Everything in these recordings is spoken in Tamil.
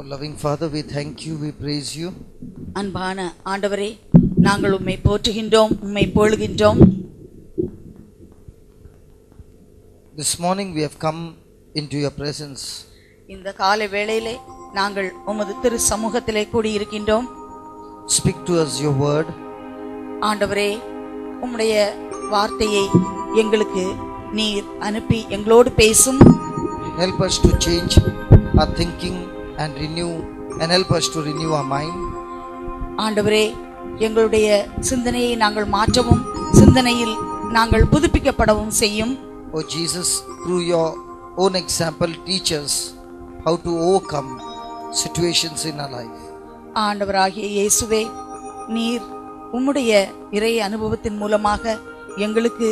Oh, loving Father, we thank you, we praise you. அன்பான ஆண்டவரே, நாங்கள் உம்மை போற்றுகின்றோம், உம்மை புகழ்கின்றோம். This morning we have come into your presence. இந்த காலை வேளையிலே நாங்கள் உமது திரு சமூகத்திலே கூடி இருக்கின்றோம். Speak to us your word. ஆண்டவரே, உம்முடைய வார்த்தையை எங்களுக்கு நீர் அனுப்பி எங்களோடு பேசும். Help us to change our thinking and help us to renew our mind. ஆண்டவரே, எங்களுடைய சிந்தனையை நாங்கள் மாற்றவும், சிந்தனையில் நாங்கள் புதுப்பிக்கப்படவும் செய்யும். Oh Jesus, through your own example, teach us how to overcome situations in our life. ஆண்டவராகிய இயேசுவே, நீர் உம்முடைய இறை அனுபவத்தின் மூலமாக எங்களுக்கு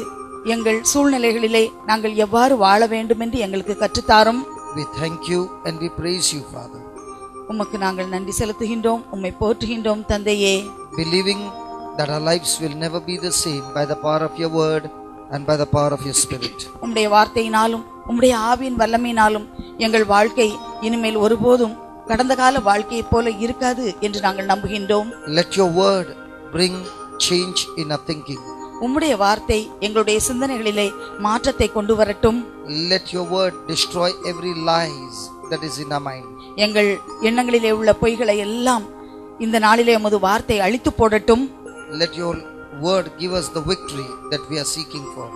எங்கள் சூழ்நிலைகளிலே நாங்கள் எவ்வாறு வாழ வேண்டும் என்று எங்களுக்கு கற்றுத்தாரும். We thank you and we praise you, Father. உமக்கு நாங்கள் நன்றி செலுத்துகின்றோம், உம்மை போற்றுகின்றோம் தந்தையே. Believing that our lives will never be the same by the power of your word and by the power of your spirit. உம்முடைய வார்த்தையினாலும் உம்முடைய ஆவியின் வல்லமையினாலும் எங்கள் வாழ்க்கை இனிமேல் ஒருபோதும் கடந்த கால வாழ்க்கையைப் போல இருக்காது என்று நாங்கள் நம்புகின்றோம். Let your word bring change in our thinking. உம்முடைய வார்த்தை எங்களுடைய சிந்தனைகளிலே மாற்றத்தை கொண்டு வரட்டும். Let your word destroy every lies that is in our mind. எங்கள் எண்ணங்களிலே உள்ள பொய்களை எல்லாம் இந்த நாளிலே உமது வார்த்தை அழித்து போடட்டும். Let your word give us the victory that we are seeking for.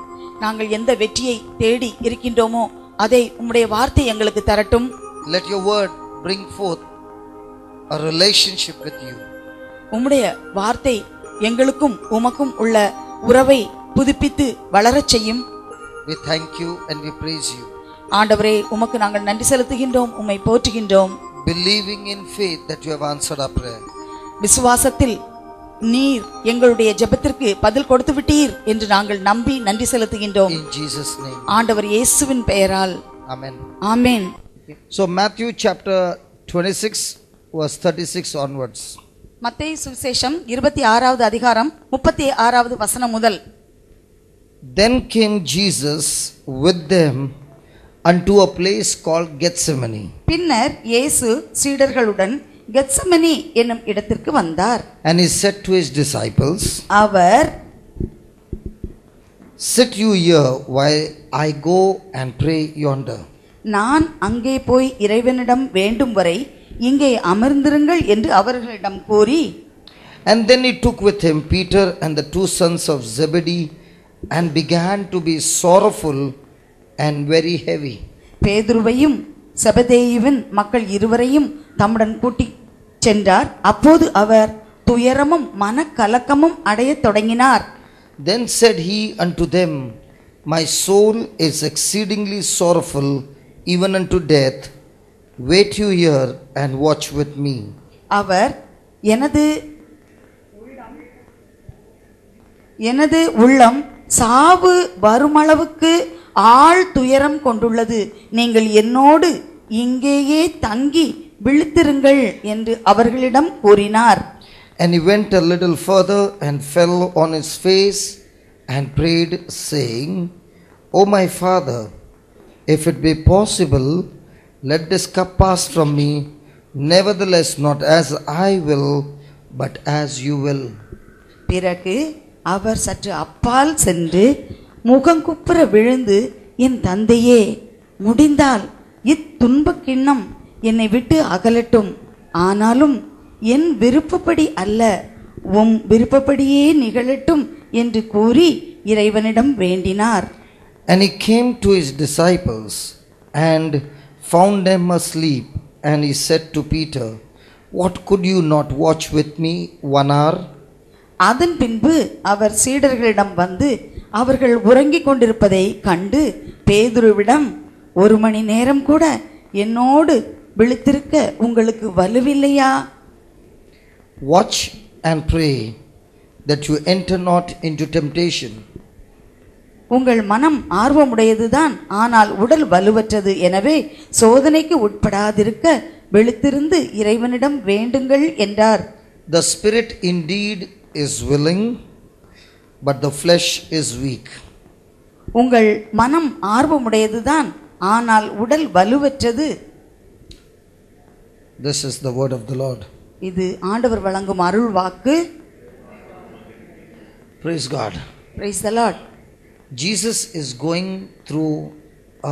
நாங்கள் எந்த வெற்றியை தேடி இருக்கின்றோமோ அதை உம்முடைய வார்த்தை எங்களுக்கு தரட்டும். Let your word bring forth a relationship with you. உம்முடைய வார்த்தை எங்களுக்கும் உமக்கும் உள்ள உறவை புதுப்பித்து வளரச் செய்யும். We thank you and we praise you. ஆண்டவரே, உமக்கு நாங்கள் நன்றி செலுத்துகின்றோம், உம்மை போற்றுகின்றோம். Believing in faith that you have answered our prayer. விசுவாசத்தில் நீர் எங்களுடைய ஜெபத்திற்கு பதில் கொடுத்து விட்டீர் என்று நாங்கள் நம்பி நன்றி செலுத்துகின்றோம். In Jesus' name. ஆண்டவர் இயேசுவின் பெயரால். Amen. ஆமென். So Matthew chapter 26 verse 36 onwards. மத்தேயு சுவிசேஷம் 26வது அதிகாரம் 36வது வசனம் முதல். Then came Jesus with them unto a place called Gethsemane. பின்னர் இயேசு சீடர்களுடன் கெத்செமனி என்னும் இடத்திற்கு வந்தார். And he said to his disciples, our, sit you here while I go and pray yonder. நான் அங்கே போய் இறைவனிடம் வேண்டும் வரை இங்கே அமர்ந்திருங்கள் என்று அவர்களிடம் கூறி, And then he took with him Peter and the two sons of Zebedee and began to be sorrowful and very heavy. பேதுருவையும் செபதேயுவின் மக்கள் இருவரையும் தம்முடன் கூட்டிச் சென்றார். அப்போது அவர் துயரமும் மனக்கலக்கமும் அடையத் தொடங்கினார். Then said he unto them, My soul is exceedingly sorrowful, even unto death. Wait you here and watch with me. அவர், எனது உள்ளம் சாவு வருமளவுக்கு ஆழ் துயரம் கொண்டுள்ளது, நீங்கள் என்னோடு இங்கேயே தங்கி விழித்திருங்கள் என்று அவர்களிடம் கூறினார். And he went a little further and fell on his face and prayed, saying, O my Father, if it be possible, let this cup pass from me. Nevertheless, not as I will, but as you will. பிறகு அவர் சற்று அப்பால் சென்று முகங்குப்புற விழுந்து, என் தந்தையே, முடிந்தால் இத்துன்பக் கிண்ணம் என்னை விட்டு அகலட்டும், ஆனாலும் என் விருப்பப்படி அல்ல, உம் விருப்பப்படியே நிகழட்டும் என்று கூறி இறைவனிடம் வேண்டினார். And he came to his disciples and found them asleep, and he said to Peter, What, could you not watch with me 1 hour? அதன் பின்பு அவர் சீடர்களிடம் வந்து அவர்கள் உறங்கிக் கொண்டிருப்பதை கண்டு பேதுருவிடம், 1 மணி நேரம் கூட என்னோடு விழித்திருக்க உங்களுக்கு வலுவில்லையா? Watch and pray that you enter not into temptation. உங்கள் மனம் ஆர்வமுடையதுதான், ஆனால் உடல் வலுவற்றது. எனவே சோதனைக்கு உட்படாதிருக்க விழித்திருந்து இறைவனிடம் வேண்டுங்கள் என்றார். The spirit indeed is willing, but the flesh is weak. உங்கள் மனம் ஆர்வமுடையதுதான், ஆனால் உடல் வலுவற்றது. This is the word of the Lord. இது ஆண்டவர் வழங்கும் அருள் வாக்கு. Praise God. Praise the Lord. Jesus is going through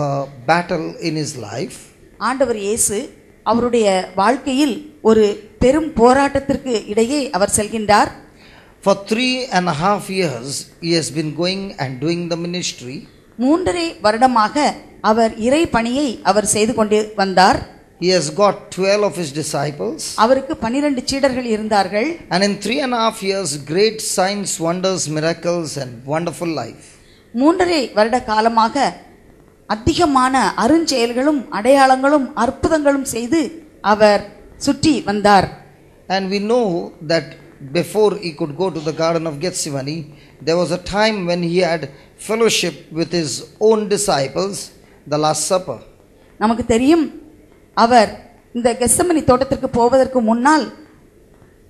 a battle in his life. ஆண்டவர் இயேசு அவருடைய வாழ்க்கையில் ஒரு பெரும் போராட்டத்திற்கு இடையே அவர் செல்கின்றார். For 3.5 years he has been going and doing the ministry. 3.5 வருடமாக அவர் இறை பணியை அவர் செய்து கொண்டு வந்தார். He has got 12 of his disciples. அவருக்கு 12 சீடர்கள் இருந்தார்கள். And in 3.5 years great signs, wonders, miracles and wonderful life. 3.5 வருட காலமாக அதிகமான அருஞ்செயல்களும் அடையாளங்களும் அற்புதங்களும் செய்து அவர் சுற்றி வந்தார். And we know that before he could go to the Garden of Gethsemane, there was a time when he had fellowship with his own disciples, the Last Supper. நமக்கு தெரியும், அவர் இந்த கெத்செமனி தோட்டத்திற்கு போவதற்கு முன்னால்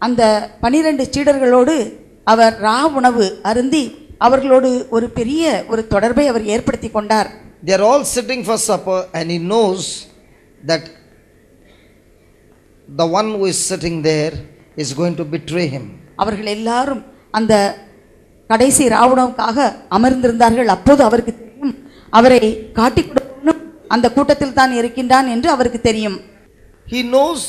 அந்த 12 சீடர்களோடு அவர் உணவு அருந்தி அவர்களோடு ஒரு பெரிய ஒரு தொடர்பை அவர் ஏற்படுத்தி கொண்டார். They are all sitting for supper and he knows that the one who is sitting there is going to betray him. அவர்கள் எல்லாரும் அந்த கடைசி உணவுக்காக அமர்ந்திருந்தார்கள். அப்போது அவருக்கு தெரியும், அவரை காட்டிக் கொடுக்கணும் அந்த கூட்டத்தில் தான் இருக்கின்றான் என்று அவருக்கு தெரியும். He knows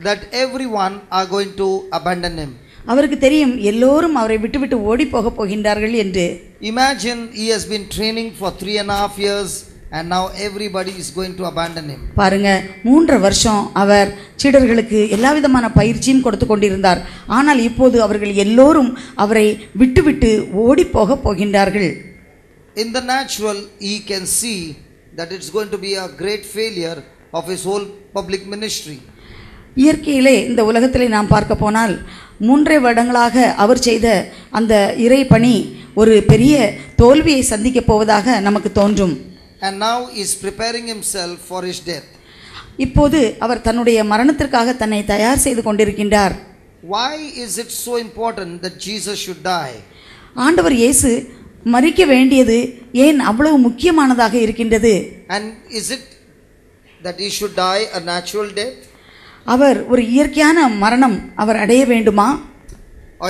that everyone are going to abandon him. அவருக்கு தெரியும் எல்லோரும் அவரை விட்டுவிட்டு ஓடி போக போகின்றார்கள் என்று. Imagine he has been training for 3.5 years and now everybody is going to abandon him. பாருங்க, 3 வருஷம் அவர் சீடர்களுக்கு எல்லா விதமான பயிற்சியும் கொடுத்து கொண்டிருந்தார். ஆனால் இப்போது அவர்கள் எல்லோரும் அவரை விட்டுவிட்டு ஓடி போக போகின்றார்கள். In the natural he can see that it's going to be a great failure of his whole public ministry. இயற்கையிலே இந்த உலகத்திலே நாம் பார்க்க போனால் 3 வருடங்களாக அவர் செய்த அந்த இறை பணி ஒரு பெரிய தோல்வியை சந்திக்க போவதாக நமக்கு தோன்றும். And now he is preparing himself for his death. இப்போது அவர் தன்னுடைய மரணத்திற்காக தன்னை தயார் செய்து கொண்டிருக்கின்றார். Why is it so important that Jesus should die? ஆண்டவர் இயேசு மரிக்க வேண்டியது ஏன் அவ்வளவு முக்கியமானதாக இருக்கின்றது? And is it that he should die a natural death? அவர் ஒரு இயற்கையான மரணம் அவர் அடைய வேண்டுமா? Or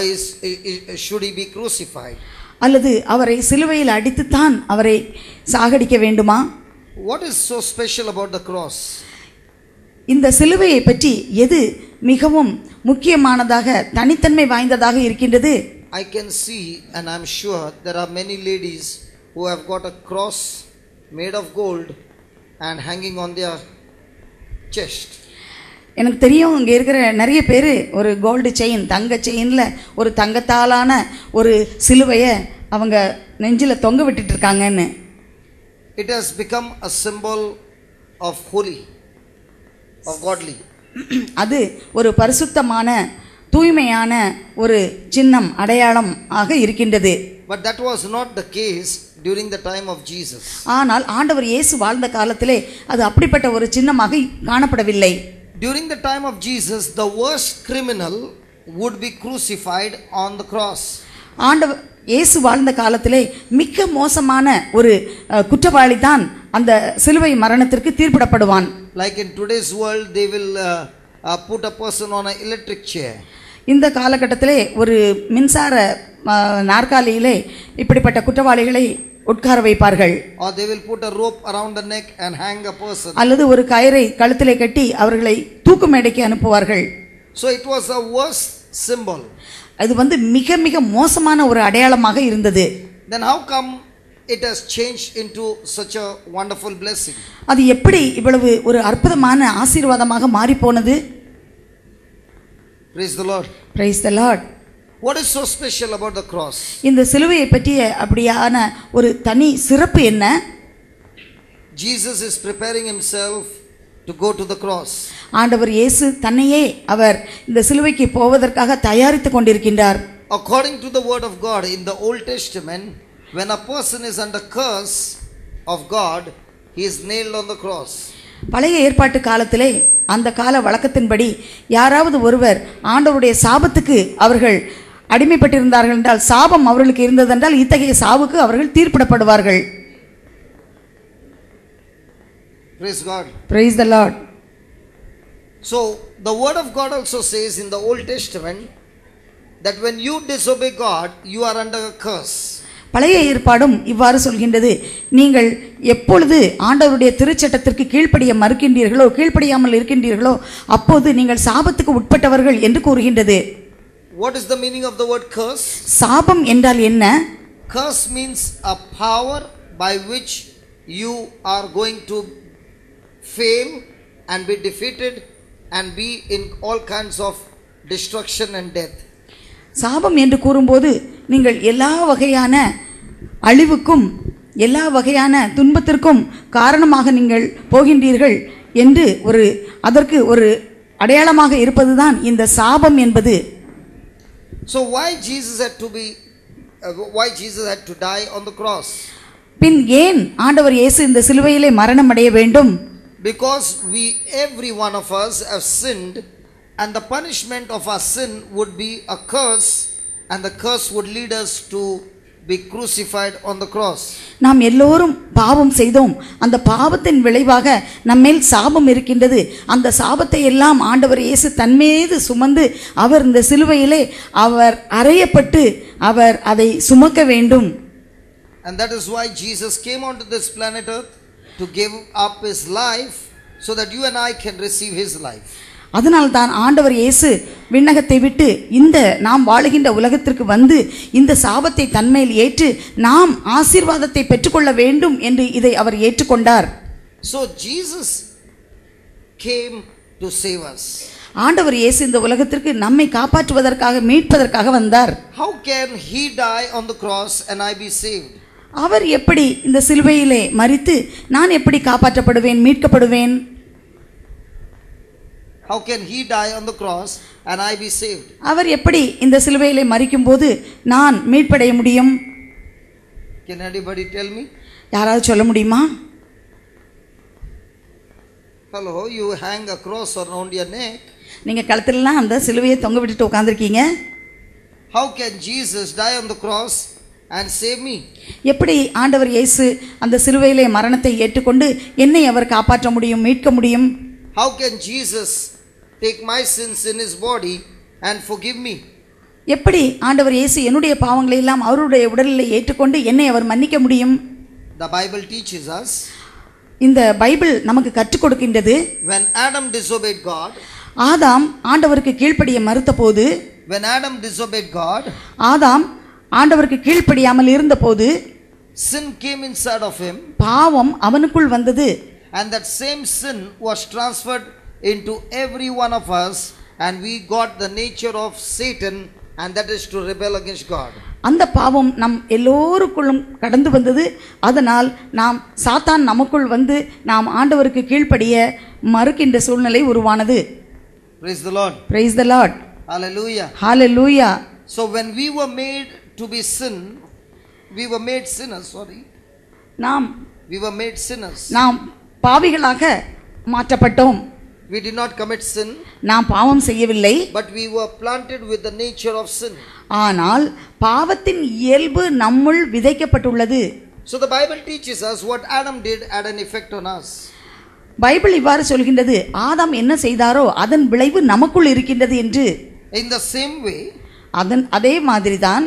should he be crucified? அல்லது அவரை சிலுவையில் அடித்துத்தான் அவரை சாகடிக்க வேண்டுமா? What is so special about the cross? இந்த சிலுவையை பற்றி எது மிகவும் முக்கியமானதாக தனித்தன்மை வாய்ந்ததாக இருக்கின்றது? I can see and I am sure there are many ladies who have got a cross made of gold and hanging on their chest. எனக்கு தெரியும், இங்கே இருக்கிற நிறைய பேர் ஒரு கோல்டு செயின், தங்க செயினில் ஒரு தங்கத்தாலான ஒரு சிலுவையை அவங்க நெஞ்சில் தொங்க விட்டுட்டு இருக்காங்கன்னு. It has become a symbol of holy, of godly. அது ஒரு பரிசுத்தமான தூய்மையான ஒரு சின்னம், அடையாளம் ஆக இருக்கின்றது. But that was not the case during the time of Jesus. ஆனால் ஆண்டவர் இயேசு வாழ்ந்த காலத்திலே அது அப்படிப்பட்ட ஒரு சின்னமாக காணப்படவில்லை. During the time of Jesus, the worst criminal would be crucified on the cross. ஆண்டவர் இயேசு வாழ்ந்த காலத்திலே மிக மோசமான ஒரு குற்றவாளி தான் அந்த சிலுவை மரணத்திற்கு தீர்ப்பிடப்படுவான். Like in today's world, they will put a person on an electric chair. இந்த காலகட்டத்திலே ஒரு மின்சார நாற்காலியிலே இப்படிப்பட்ட குற்றவாளிகளை உட்கார வைப்பார்கள். Or they will put a rope around the neck and hang a person. அல்லது ஒரு கயிறை கழுத்திலே கட்டி அவர்களை தூக்கு மேடைக்கு அனுப்புவார்கள். So it was a worst symbol. அது மிக மிக மோசமான ஒரு அடையாளமாக இருந்தது. Then how come it has changed into such a wonderful blessing? அது எப்படி இவ்வளவு ஒரு அற்புதமான ஆசீர்வாதமாக மாறி போனது? Praise the Lord. Praise the Lord. What is so special about the cross? இந்த சிலுவையை பற்றிய அப்படியான ஒரு தனி சிறப்பு என்ன? Jesus is preparing himself to go to the cross. ஆண்டவர் இயேசு தன்னையே அவர் இந்த சிலுவைக்கு போவதற்காக தயாரித்துக் கொண்டிருக்கின்றார். According to the word of God in the Old Testament, when a person is under curse of God, he is nailed on the cross. பழைய ஏற்பாட்டு காலத்திலே அந்த கால வழக்கத்தின்படி யாராவது ஒருவர் ஆண்டவருடைய சாபத்துக்கு அவர்கள் அடிமைப்பட்டிருந்தார்கள் என்றால், சாபம் அவர்களுக்கு இருந்ததென்றால் இத்தகைய சாவுக்கு அவர்கள் தீர்ப்பிடப்படுவார்கள். Praise God. Praise the Lord. So the word of God also says in the Old Testament that when you disobey God, you are under a curse. பழைய ஏற்பாடும் இவ்வாறு சொல்கின்றது, நீங்கள் எப்பொழுது ஆண்டவருடைய திருச்சட்டத்திற்கு கீழ்ப்படிய மறுக்கின்றீர்களோ, கீழ்ப்படியாமல் இருக்கின்றீர்களோ, அப்போது நீங்கள் சாபத்துக்கு உட்பட்டவர்கள் என்று கூறுகின்றது. What is the meaning of the word curse? சாபம் என்றால் என்ன? Curse means a power by which you are going to fail and be defeated and be in all kinds of destruction and death. சாபம் என்று கூறும்போது நீங்கள் எல்லா வகையான அழிவுக்கும் எல்லா வகையான துன்பத்திற்கும் காரணமாக நீங்கள் போகின்றீர்கள் என்று அதற்கு ஒரு அடையாளமாக இருப்பதுதான் இந்த சாபம் என்பது. So why Jesus had to die on the cross? பின் ஏன் ஆண்டவர் இயேசு இந்த சிலுவையிலே மரணம் அடைய வேண்டும்? Because every one of us have sinned, and the punishment of our sin would be a curse, and the curse would lead us to be crucified on the cross. நாம் எல்லோரும் பாவம் செய்தோம். அந்த பாவத்தின் விளைவாக நம்மேல் சாபம் இருக்கின்றது. அந்த சாபத்தை எல்லாம் ஆண்டவர் இயேசு தன்மீது சுமந்து அவர் இந்த சிலுவையிலே அவர் அறையப்பட்டு அவர் அதை சுமக்க வேண்டும். And that is why Jesus came onto this planet earth to give up his life so that you and I can receive his life. அதனால் தான் ஆண்டவர் இயேசு விண்ணகத்தை விட்டு இந்த நாம் வாழுகின்ற உலகத்திற்கு வந்து இந்த சாபத்தை தன்மையில் ஏற்று நாம் ஆசீர்வாதத்தை பெற்றுக்கொள்ள வேண்டும் என்று இதை அவர் ஏற்றுக்கொண்டார். So Jesus came to save us. ஆண்டவர் இயேசு இந்த உலகத்திற்கு நம்மை காப்பாற்றுவதற்காக மீட்பதற்காக வந்தார். How can he die on the cross and I be saved? அவர் எப்படி இந்த சிலுவையிலே மரித்து நான் எப்படி காப்பாற்றப்படுவேன், மீட்கப்படுவேன்? How can he die on the cross and I be saved? அவர் எப்படி இந்த சிலுவையிலே மரிக்கும்போது நான் மீட்படைய முடியும்? Can anybody tell me? யாராவது சொல்ல முடியுமா? Hello, you hang a cross around your neck. நீங்க கழுத்திலலாம் அந்த சிலுவையை தொங்க விட்டுட்டு உட்கார்ந்திருக்கீங்க. How can Jesus die on the cross and save me? எப்படி ஆண்டவர் இயேசு அந்த சிலுவையிலே மரணத்தை ஏற்றுக்கொண்டு என்னை அவர் காப்பாற்ற முடியும், மீட்க முடியும்? How can Jesus take my sins in his body and forgive me? எப்படி ஆண்டவர் இயேசு என்னுடைய பாவங்களை எல்லாம் அவருடைய உடலிலே ஏற்றுக்கொண்டு என்னை அவர் மன்னிக்க முடியும்? The Bible teaches us, இந்த பைபிள் நமக்கு கற்றுக் கொடுக்கின்றது, when Adam disobeyed God, ஆதாம் ஆண்டவருக்கு கீழ்ப்படிய மறுத்தபோது, when Adam disobeyed God, ஆதாம் ஆண்டவருக்கு கீழ்ப்படியாமல் இருந்தபோது sin came inside of him, பாவம் அவனுக்குள் வந்தது. and that same sin was transferred into every one of us, and we got the nature of Satan, and that is to rebel against God. அந்த பாவம் நம் எல்லோருக்குள்ளும் கடந்து வந்தது. அதனால் நாம் சாத்தான் நமக்குள் வந்து நாம் ஆண்டவருக்கு கீழ்ப்படிய மறுக்கின்ற சூழ்நிலை உருவானது. Praise the Lord. Praise the Lord. Hallelujah. Hallelujah. So when we were made to be we were made sinners, we were made sinners. நாம் பாவிகளாக மாற்றப்பட்டோம். We did not commit sin, நாம் பாவம் செய்யவில்லை, but we were planted with the nature of sin. ஆனால் பாவத்தின் இயல்பு நம்முள் விதைக்கப்பட்டுள்ளது. So the Bible teaches us what Adam did had an effect on us. Bible இவ்வாறு சொல்கின்றது, ஆதாம் என்ன செய்தாரோ அதன் விளைவு நமக்குள் இருக்கின்றது என்று. In the same way, அதே மாதிரிதான்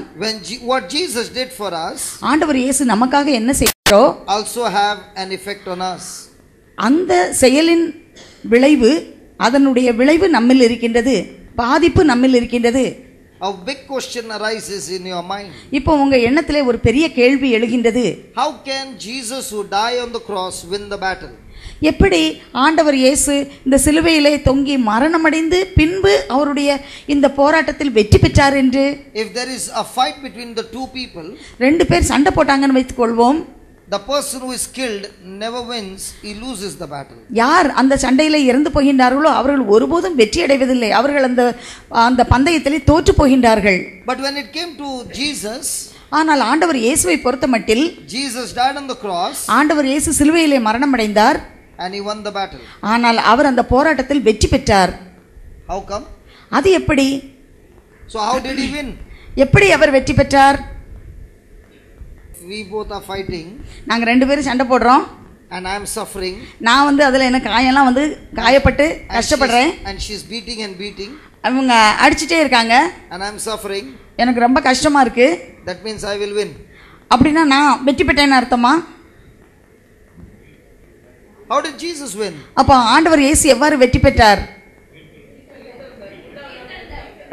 what Jesus did for us, ஆண்டவர் இயேசு நமக்காக என்ன செய்தாரோ also have an effect on us. அந்த செயலின் விளைவு, அதனுடைய விளைவு நம்மில் இருக்கின்றது, பாதிப்பு நம்மில் இருக்கின்றது. A big question arises in your mind. இப்போ உங்க எண்ணத்திலே ஒரு பெரிய கேள்வி எழுகின்றது. How can Jesus who died on the cross win the battle? எப்படி ஆண்டவர் இயேசு இந்த சிலுவையிலே தொங்கி மரணமடைந்து பின்பு அவருடைய இந்த போராட்டத்தில் வெற்றி பெற்றார் என்று? If there is a fight between the two people, ரெண்டு பேர் சண்டை போட்டாங்கன்னு வைத்துக் கொள்வோம். The person who is killed never wins, he loses the battle. யார் அந்த சண்டையிலே இறந்து போகின்றார்களோ அவர்கள் ஒருபோதும் வெற்றி அடைவதில்லை, அவர்கள் அந்த பந்தயத்திலே தோற்று போகின்றார்கள். But when it came to Jesus, ஆனால் ஆண்டவர் இயேசுவை பொறுத்தமட்டில், Jesus died on the cross, ஆண்டவர் இயேசு சிலுவையிலே மரணமடைந்தார், and he won the battle. ஆனால் அவர் அந்த போராட்டத்தில் வெற்றி பெற்றார். How come? அது எப்படி? So how did he win? எப்படி அவர் வெற்றி பெற்றார்? We both are fighting. நாங்க ரெண்டு பேரும் சண்டை போடுறோம். and I am suffering. நான் வந்து அதில் எனக்கு காயெல்லாம் வந்து காயப்பட்டு கஷ்டப்படுறேன். And she is beating and beating. அவங்க அடிச்சிட்டே இருக்காங்க. And I am suffering. எனக்கு ரொம்ப கஷ்டமா இருக்கு. That means I will win. அப்படின்னா நான் வெற்றி பெற்றேன்னு அர்த்தமா? How did Jesus win? அப்போ ஆண்டவர் இயேசு எவ்வாறு வெற்றி பெற்றார்?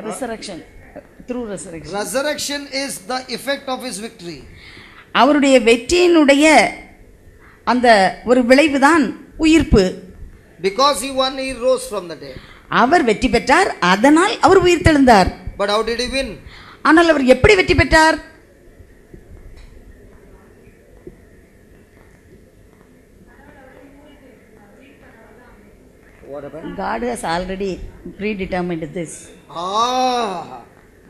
Resurrection. Through resurrection. Resurrection is the effect of his victory. அவருடைய வெற்றியினுடைய அந்த ஒரு விளைவுதான் உயிர்ப்பு. Because he won, he rose from the dead. அவர் வெற்றி பெற்றார், அதனால் அவர் உயிர்த்தெழுந்தார். But how did he win? ஆனால் அவர் எப்படி வெற்றி பெற்றார்? What happened? God has already predetermined this.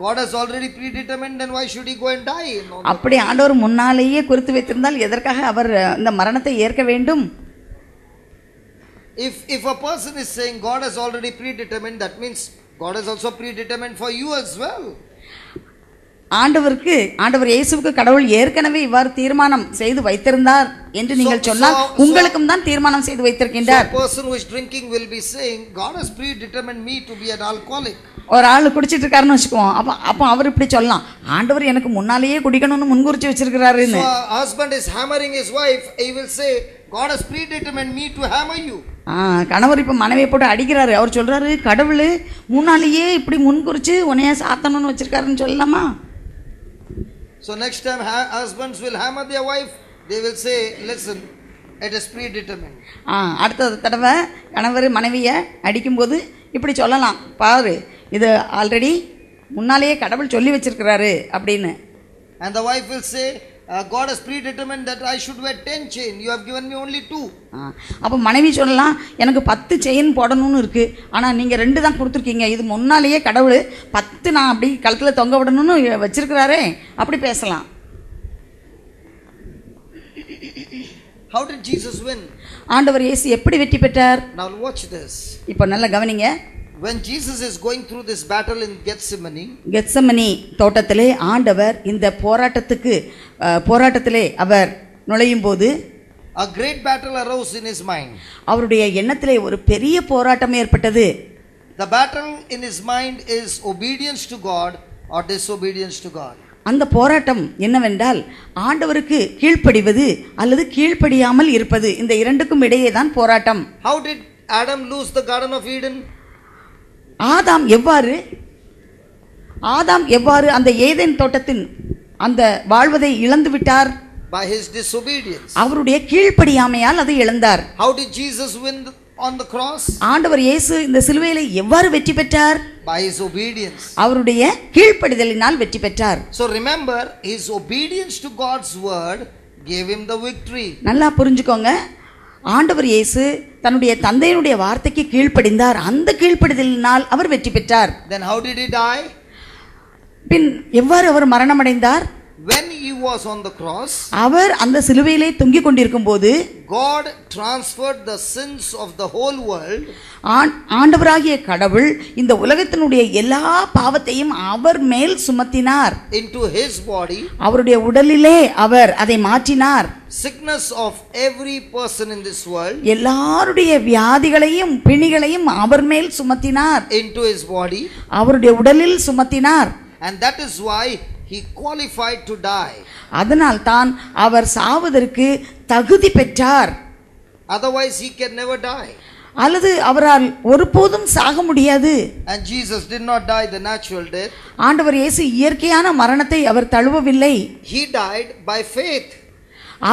God has already predetermined, then why should he go and die? அப்படி ஆண்டவர் முன்னாலேயே குறித்து வைத்திருந்தால் எதற்காக அவர் இந்த மரணத்தை ஏற்க வேண்டும்? If a person is saying God has already predetermined, that means God has also predetermined for you as well. ஆண்டவர் இயேசுவுக்கு கடவுள் ஏற்கனவே இவ்வாறு தீர்மானம் செய்து வைத்திருந்தார் என்று நீங்கள் சொன்னால் உங்களுக்கும் தான் தீர்மானம் செய்து வைத்திருக்கின்றார். So a person who is drinking will be saying God has predetermined me to be an alcoholic. ஒரு ஆள் குடிச்சிட்டு இருக்காருன்னு வச்சுக்குவோம். அப்போ அவர் இப்படி சொல்லலாம், ஆண்டவர் எனக்கு முன்னாலேயே குடிக்கணும்னு முன்குறிச்சு வச்சிருக்கிறாருன்னு. So a husband is hammering his wife, he will say God has predetermined me to hammer you. கணவர் இப்ப மனைவியை போட்டு அடிக்கிறாரு. அவர் சொல்றாரு கடவுள் முன்னாலேயே இப்படி முன்குறிச்சு உன்னைய சாத்தணும்னு வச்சிருக்காருன்னு சொல்லலாமா? So next time husbands will hammer their wife, they will say, listen, it is predetermined. அடுத்த தடவை கணவர் மனைவியை அடிக்கும்போது இப்படி சொல்லலாம், பாரு இது ஆல்ரெடி முன்னாலேயே கடவுள் சொல்லி வச்சிருக்கிறாரு அப்படின்னு. And the wife will say, God has predetermined that I should wear 10 chain, you have given me only 2. அப்போ மனைவி சொல்லலாம், எனக்கு 10 செயின் போடணும்னு இருக்கு, ஆனா நீங்க 2 தான் கொடுத்துருக்கீங்க, இது முன்னாலேயே கடவுள் 10 நான் அப்படி கழுத்துல தொங்க விடணும்னு வச்சிருக்கிறாரே, அப்படி பேசலாம். How did Jesus win? ஆண்டவர் இயேசு எப்படி வெற்றி பெற்றார்? Now watch this. இப்போ நல்லா கவனிங்க. When Jesus is going through this battle in Gethsemane தோட்டத்திலே ஆண்டவர் இந்த போராட்டத்திலே அவர் நுழையும் போது a great battle arose in his mind. அவருடைய எண்ணத்திலே ஒரு பெரிய போராட்டம் ஏற்பட்டது. The battle in his mind is obedience to God or disobedience to God. அந்த போராட்டம் என்னவென்றால் ஆண்டவருக்கு கீழ்ப்படிவது அல்லது கீழ்ப்படியாமல் இருப்பது, இந்த இரண்டுக்கும் இடையே தான் போராட்டம். How did Adam lose the Garden of Eden? ஆதாம் எவ்வாறு அந்த ஏதேன் தோட்டத்தின் அந்த வாழ்வதை இழந்து விட்டார்? By his disobedience. அவருடைய கீழ்ப்படியாமையால் அதை இழந்தார். How did Jesus win on the cross? ஆண்டவர் இயேசு இந்த சிலுவையிலே எவ்வாறு வெற்றி பெற்றார்? By his obedience. அவருடைய கீழ்ப்படிதலினால் வெற்றி பெற்றார். So remember, his obedience to God's word gave him the victory. நல்லா புரிஞ்சுக்கோங்க, ஆண்டவர் இயேசு தன்னுடைய தந்தையினுடைய வார்த்தைக்கு கீழ்ப்படிந்தார், அந்த கீழ்ப்படிதலினால் அவர் வெற்றி பெற்றார். Then how did he die? பின் எவ்வாறு அவர் மரணமடைந்தார்? When he was on the cross, அவர் அந்த சிலுவையிலே தொங்கிக் கொண்டிருக்கும் போது God transferred the sins of the whole world. ஆண்டவராகிய கடவுள் இந்த உலகத்தினுடைய எல்லா பாவத்தையும் அவர் மேல் சுமத்தினார். Into his body. அவருடைய உடலிலே அவர் அதை மாற்றினார். Sickness of every person in this world. எல்லாருடைய வியாதிகளையும் பிணிகளையும் அவர் மேல் சுமத்தினார். Into his body. அவருடைய உடலில் சுமத்தினார். And that is why he qualified to die. அதனால் தான் அவர் சாவதற்கு தகுதி பெற்றார். Otherwise he can never die. அல்லது அவரால் ஒருபோதும் சாக முடியாது. And Jesus did not die the natural death. ஆண்டவர் இயேசு இயற்கையான மரணத்தை அவர் தழுவவில்லை. He died by faith.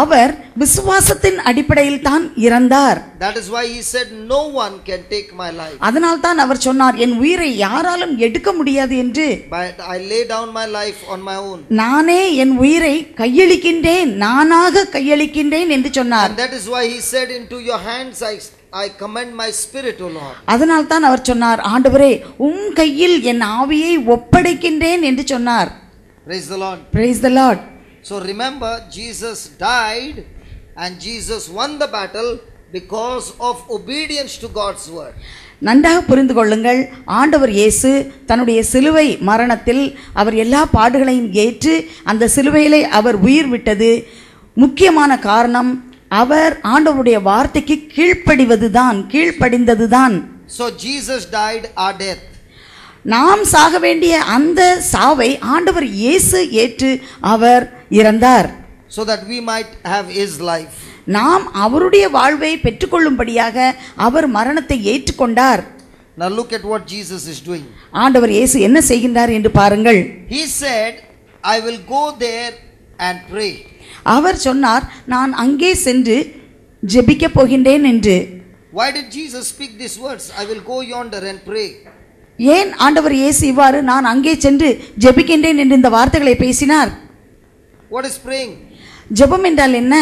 அவர் விசுவாசத்தின் அடிப்படையில் தான் இறந்தார். That is why he said no one can take my life. அதனால் தான் அவர் சொன்னார், என் உயிரை யாராலும் எடுக்க முடியாது என்று. But I lay down my life on my own. நானே என் உயிரை கையளிக்கின்றேன், நானாக கையளிக்கின்றேன் என்று சொன்னார். And that is why he said, into your hands I commend my spirit, O Lord. அதனால் தான் அவர் சொன்னார், ஆண்டவரே உம் கையில் என் ஆவியை ஒப்படைக்கின்றேன் என்று சொன்னார். Praise the Lord. Praise the Lord. So remember, Jesus died and Jesus won the battle because of obedience to God's word. நன்றாக புரிந்து கொள்ளுங்கள், ஆண்டவர் இயேசு தன்னுடைய சிலுவை மரணத்தில் அவர் எல்லா பாடுகளையும் ஏற்று அந்த சிலுவையிலே அவர் உயிர் விட்டது முக்கியமான காரணம் அவர் ஆண்டவருடைய வார்த்தைக்கு கீழ்ப்படிந்ததுதான். So Jesus died our death. நாம் சாக வேண்டிய அந்த சாவை ஆண்டவர் இயேசு ஏற்று அவர் இறந்தார். So that we might have his life. நாம் அவருடைய வாழ்வை பெற்றுக்கொள்ளும்படியாக அவர் மரணத்தை ஏற்றுக்கொண்டார். Now look at what Jesus is doing. ஆண்டவர் இயேசு என்ன செய்கின்றார் என்று பாருங்கள். He said, I will go there and pray. அவர் சொன்னார், நான் அங்கே சென்று ஜெபிக்க போகின்றேன் என்று. Why did Jesus speak these words? I will go yonder and pray. ஏன் ஆண்டவர் இயேசு இவ்வாறு நான் அங்கே சென்று ஜெபிக்கின்றேன் என்று இந்த வார்த்தைகளை பேசினார்? What is praying? ஜெபம் என்றால் என்ன?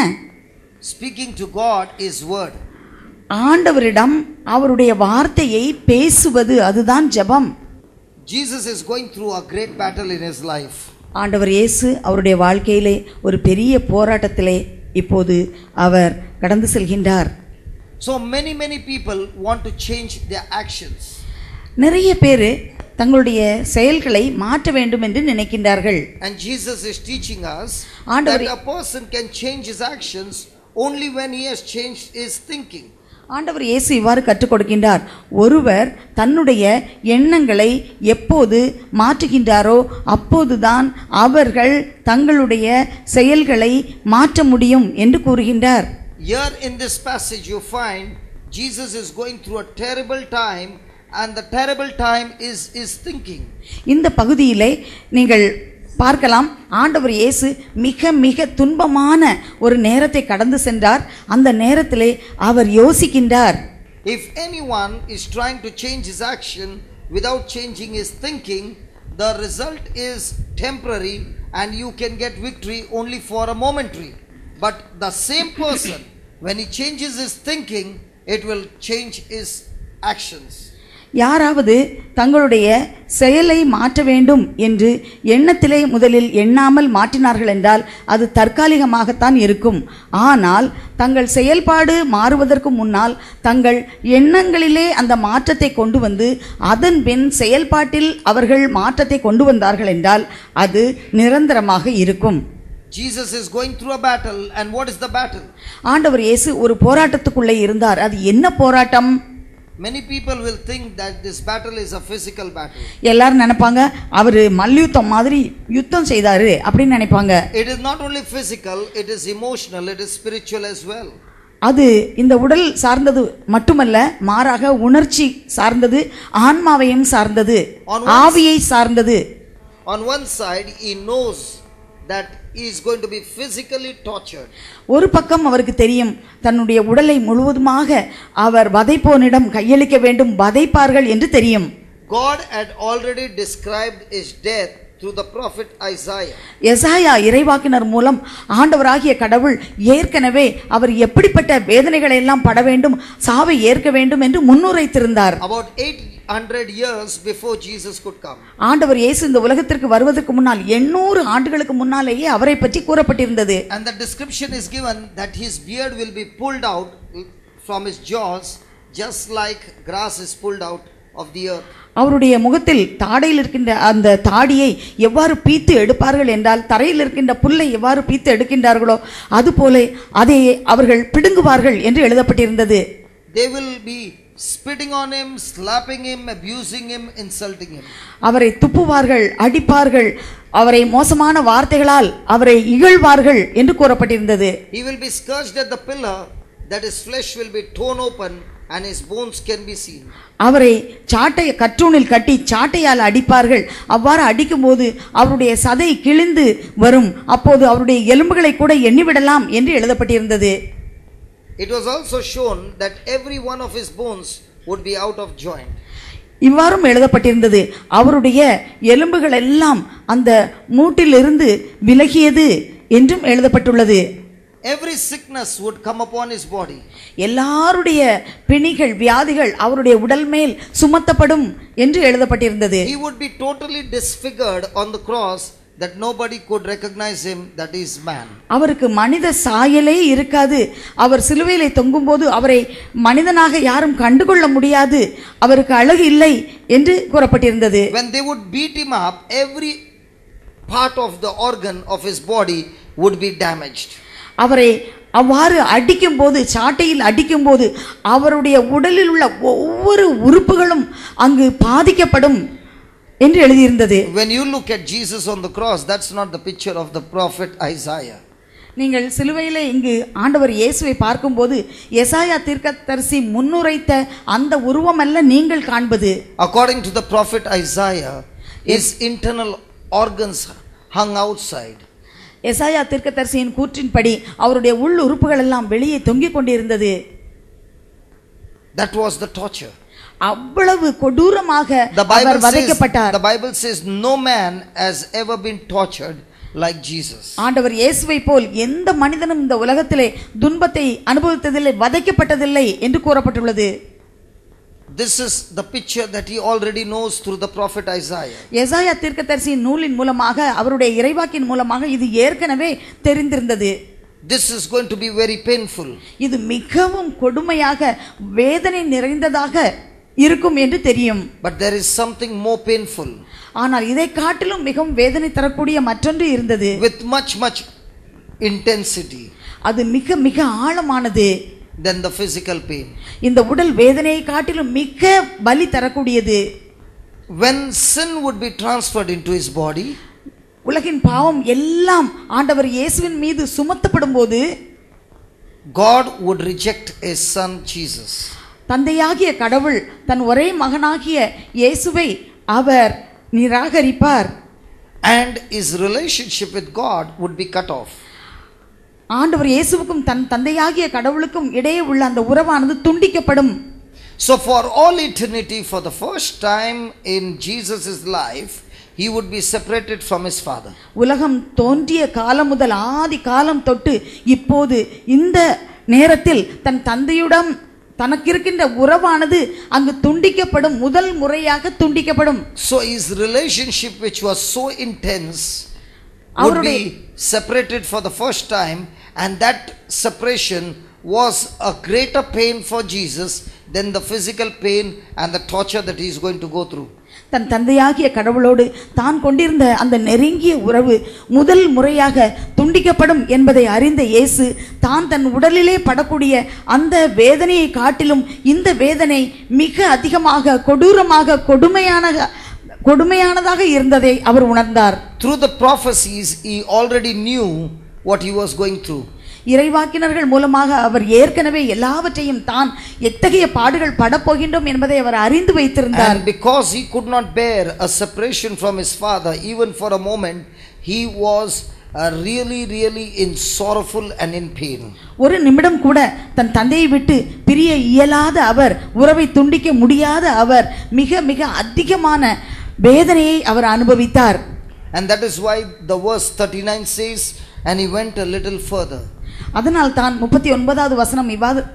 Speaking to God is word. ஆண்டவரிடம் அவருடைய வார்த்தையை பேசுவது, அதுதான் ஜெபம். Jesus is going through a great battle in his life. ஆண்டவர் இயேசு அவருடைய வாழ்க்கையிலே ஒரு பெரிய போராட்டத்திலே இப்போது அவர் கடந்து செல்கின்றார். So many people want to change their actions. நிறைய பேர் தங்களுடைய செயல்களை மாற்ற வேண்டும் என்று நினைக்கின்றார்கள். And Jesus is teaching us ஆண்டவர் that a person can change his actions only when he has changed his thinking. ஆண்டவர் இயேசு இவ்வாறு கற்றுக் கொடுக்கின்றார். ஒருவர் தன்னுடைய எண்ணங்களை எப்போது மாற்றுகின்றாரோ அப்போதுதான் அவர்கள் தங்களுடைய செயல்களை மாற்ற முடியும் என்று கூறுகின்றார். Here in this passage you find Jesus is going through a terrible time, and the terrible time is thinking. இந்த பகுதியிலே நீங்கள் பார்க்கலாம், ஆண்டவர் இயேசு மிக துன்பமான ஒரு நேரத்தை கடந்து சென்றார். அந்த நேரத்திலே அவர் யோசிக்கின்றார். If anyone is trying to change his action without changing his thinking, the result is temporary and you can get victory only for a momentary. But the same person, when he changes his thinking, it will change his actions. யாராவது தங்களுடைய செயலை மாற்ற வேண்டும் என்று எண்ணத்திலே முதலில் எண்ணாமல் மாற்றினார்கள் என்றால் அது தற்காலிகமாகத்தான் இருக்கும். ஆனால் தங்கள் செயல்பாடு மாறுவதற்கு முன்னால் தங்கள் எண்ணங்களிலே அந்த மாற்றத்தை கொண்டு வந்து அதன் பின் செயல்பாட்டில் அவர்கள் மாற்றத்தை கொண்டு வந்தார்கள் என்றால் அது நிரந்தரமாக இருக்கும். Jesus is going through a battle, and what is the battle? ஆண்டவர் இயேசு ஒரு போராட்டத்துக்குள்ளே இருந்தார். அது என்ன போராட்டம்? Many people will think that this battle is a physical battle. எல்லாரும் நினைப்பாங்க அவர் மல்யுத்தம் மாதிரி யுத்தம் செய்தாரு அப்படின்னு நினைப்பாங்க. It is not only physical, it is emotional, it is spiritual as well. அது இந்த உடல் சார்ந்தது மட்டுமல்ல, மாறாக உணர்ச்சி சார்ந்தது, ஆன்மாவையும் சார்ந்தது, ஆவியை சார்ந்தது. On one side he knows that he is going to be physically tortured. ஒரு பக்கம் அவருக்கு தெரியும் தன்னுடைய உடலை முழுவதுமாக அவர் வதைப்போனிடம் கையளிக்க வேண்டும், வதைப்பார்கள் என்று தெரியும். God had already described his death through the prophet Isaiah. எசாயா இறைவாக்கினர் மூலம் ஆண்டவராகிய கடவுள் ஏற்கனவே அவர் எப்படிப்பட்ட வேதனைகளை எல்லாம் பட வேண்டும், சாவை ஏற்க வேண்டும் என்று முன்னுரைத்திருந்தார். About 800 years before Jesus could come. ஆண்டவர் இயேசு இந்த உலகத்திற்கு வருவதற்கு முன்னால் 800 ஆண்டுகளுக்கு முன்னாலேயே அவரை பற்றி கூறப்பட்டிருந்தது. And the description is given that his beard will be pulled out from his jaws just like grass is pulled out of the earth. அவருடைய முகத்தில் தாடையில் இருக்கின்ற அந்த தாடியை எவ்வாறு பீத்து எடுப்பார்கள் என்றால் தரையில் இருக்கின்ற புல்லை எவ்வாறு பீத்து எடுக்கின்றார்களோ அதுபோல அதை அவர்கள் பிடுங்குவார்கள் என்று எழுதப்பட்டிருந்தது. They will be spitting on him, slapping him, abusing him, insulting him. அவரை துப்புவார்கள், அடிப்பார்கள், அவரை மோசமான வார்த்தைகளால் அவரை இகழ்வார்கள் என்று கூறப்பட்டிருந்தது. He will be scourged at the pillar, that his flesh will be torn open and his bones can be seen. அவரை சாட்டை கற்றூணில் கட்டி சாட்டையால் அடிப்பார்கள். அவ்வாறு அடிக்கும்போது அவருடைய சதை கிழிந்து வரும். அப்போது அவருடைய எலும்புகளை கூட எண்ணிவிடலாம் என்று எழுதப்பட்டிருந்தது. It was also shown that every one of his bones would be out of joint. இவ்வாறும் எழுதப்பட்டிருந்தது, அவருடைய எலும்புகள் எல்லாம் அந்த மூட்டிலிருந்து விலகியது என்றும் எழுதப்பட்டுள்ளது. Every sickness would come upon his body. எல்லாருடைய பிணிகள், வியாதிகள் அவருடைய உடல் மேல் சுமத்தப்படும் என்று எழுதப்பட்டிருந்தது. He would be totally disfigured on the cross, that nobody could recognize him that he is man. அவருக்கு மனித சாயலே இருக்காது. அவர் சிலுவையிலே தொங்கும்போது அவரை மனிதனாக யாரும் கண்டுகொள்ள முடியாது, அவருக்கு அழகு இல்லை என்று கூறப்பட்டிருந்தது. When they would beat him up, every part of the organ of his body would be damaged. அவரை அவ்வாறு அடிக்கும்போது, சாட்டையில் அடிக்கும்போது அவருடைய உடலில் உள்ள ஒவ்வொரு உறுப்புகளும் அங்கு பாதிக்கப்படும் என்று எழுதியிருந்தது. When you look at Jesus on the cross, that's not the picture of the prophet Isaiah. நீங்கள் சிலுவையிலே இங்கு ஆண்டவர் இயேசுவை பார்க்கும்போது எசாயா தீர்க்கதரிசி முன்னுரைத்த அந்த உருவம் அல்ல நீங்கள் காண்பது. According to the prophet Isaiah, his internal organs hung outside. எசாயா தீர்க்கதரிசியின் கூற்றின்படி அவருடைய உள் உறுப்புகள் எல்லாம் வெளியே தொங்கிக் கொண்டிருந்தது. That was the torture. அவ்வளவு கொடூரமாக அவர் வதைக்கப்பட்டார். The Bible says no man has ever been tortured like Jesus. ஆண்டவர் இயேசுவை போல் எந்த மனிதனும் இந்த உலகத்திலே துன்பத்தை அனுபவித்ததில்லை, வதைக்கப்பட்டதில்லை என்று கூறப்பட்டுள்ளது. This is the picture that he already knows through the prophet Isaiah. எசாயா தீர்க்கதரிசியின் நூலின் மூலமாக, அவருடைய இறைவாக்கின் மூலமாக இது ஏற்கனவே தெரிந்திருந்தது. This is going to be very painful. இது மிகவும் கொடுமையாக வேதனை நிறைந்ததாக இருக்கும் என்று தெரியும். But there is something more painful. ஆனால் இதை காட்டிலும் மிகவும் வேதனை தரக்கூடிய மற்றொன்று இருந்தது. With much intensity. அது மிக மிக ஆழமானது. Than the physical pain. இந்த உடல் வேதனையை காட்டிலும் மிக வலி தரக்கூடியது. When sin would be transferred into his body, உலகின் பாவம் எல்லாம் ஆண்டவர் இயேசுவின் மீது சுமத்தப்படும்போது God would reject his son Jesus. தந்தையாகிய கடவுள் தன் ஒரே மகனாகிய இயேசுவை அவர் நிராகரிப்பார். And his relationship with God would be cut off. ஆண்டவர் இயேசுவுக்கும் தன் தந்தையாகிய கடவுளுக்கும் இடையே உள்ள அந்த உறவானது துண்டிக்கப்படும். So for all eternity, for the first time in Jesus' life, he would be separated from his father. உலகம் தோன்றிய காலம் முதல் ஆதி காலம் தொட்டு இப்போது இந்த நேரத்தில் தன் தந்தையுடன் தனக்கு இருக்கின்ற உறவானது அங்கு துண்டிக்கப்படும், முதல் முறையாக துண்டிக்கப்படும். So his relationship, which was so intense, would be separated for the first time, and that separation was a greater pain for Jesus than the physical pain and the torture that he is going to go through. தன் தந்தையாகிய கடவுளோடு தான் கொண்டிருந்த அந்த நெருங்கிய உறவு முதல் முறையாக துண்டிக்கப்படும் என்பதை அறிந்த இயேசு தான் தன் உடலிலே படக்கூடிய அந்த வேதனையை காட்டிலும் இந்த வேதனை மிக அதிகமாக கொடூரமாக கொடுமையானதாக இருந்ததை அவர் உணர்ந்தார். Through the prophecies he already knew what he was going through. இறைவாக்கினர்கள் மூலமாக அவர் ஏற்கனவே எல்லாவற்றையும் தான் எத்தகைய பாடுகள் படப்போகின்றோம் என்பதை அவர் அறிந்து வைத்திருந்தார். And because he could not bear a separation from his father even for a moment, he was really in sorrowful and in pain. ஒரு நிமிடம் கூட தன் தந்தையை விட்டு பிரிய இயலாத அவர், உறவை துண்டிக்க முடியாத அவர் மிக மிக அதிகமான வேதனையை அவர் அனுபவித்தார். And that is why the verse 39 says, and he went a little further. அதனால் தான் 39வது வசனம்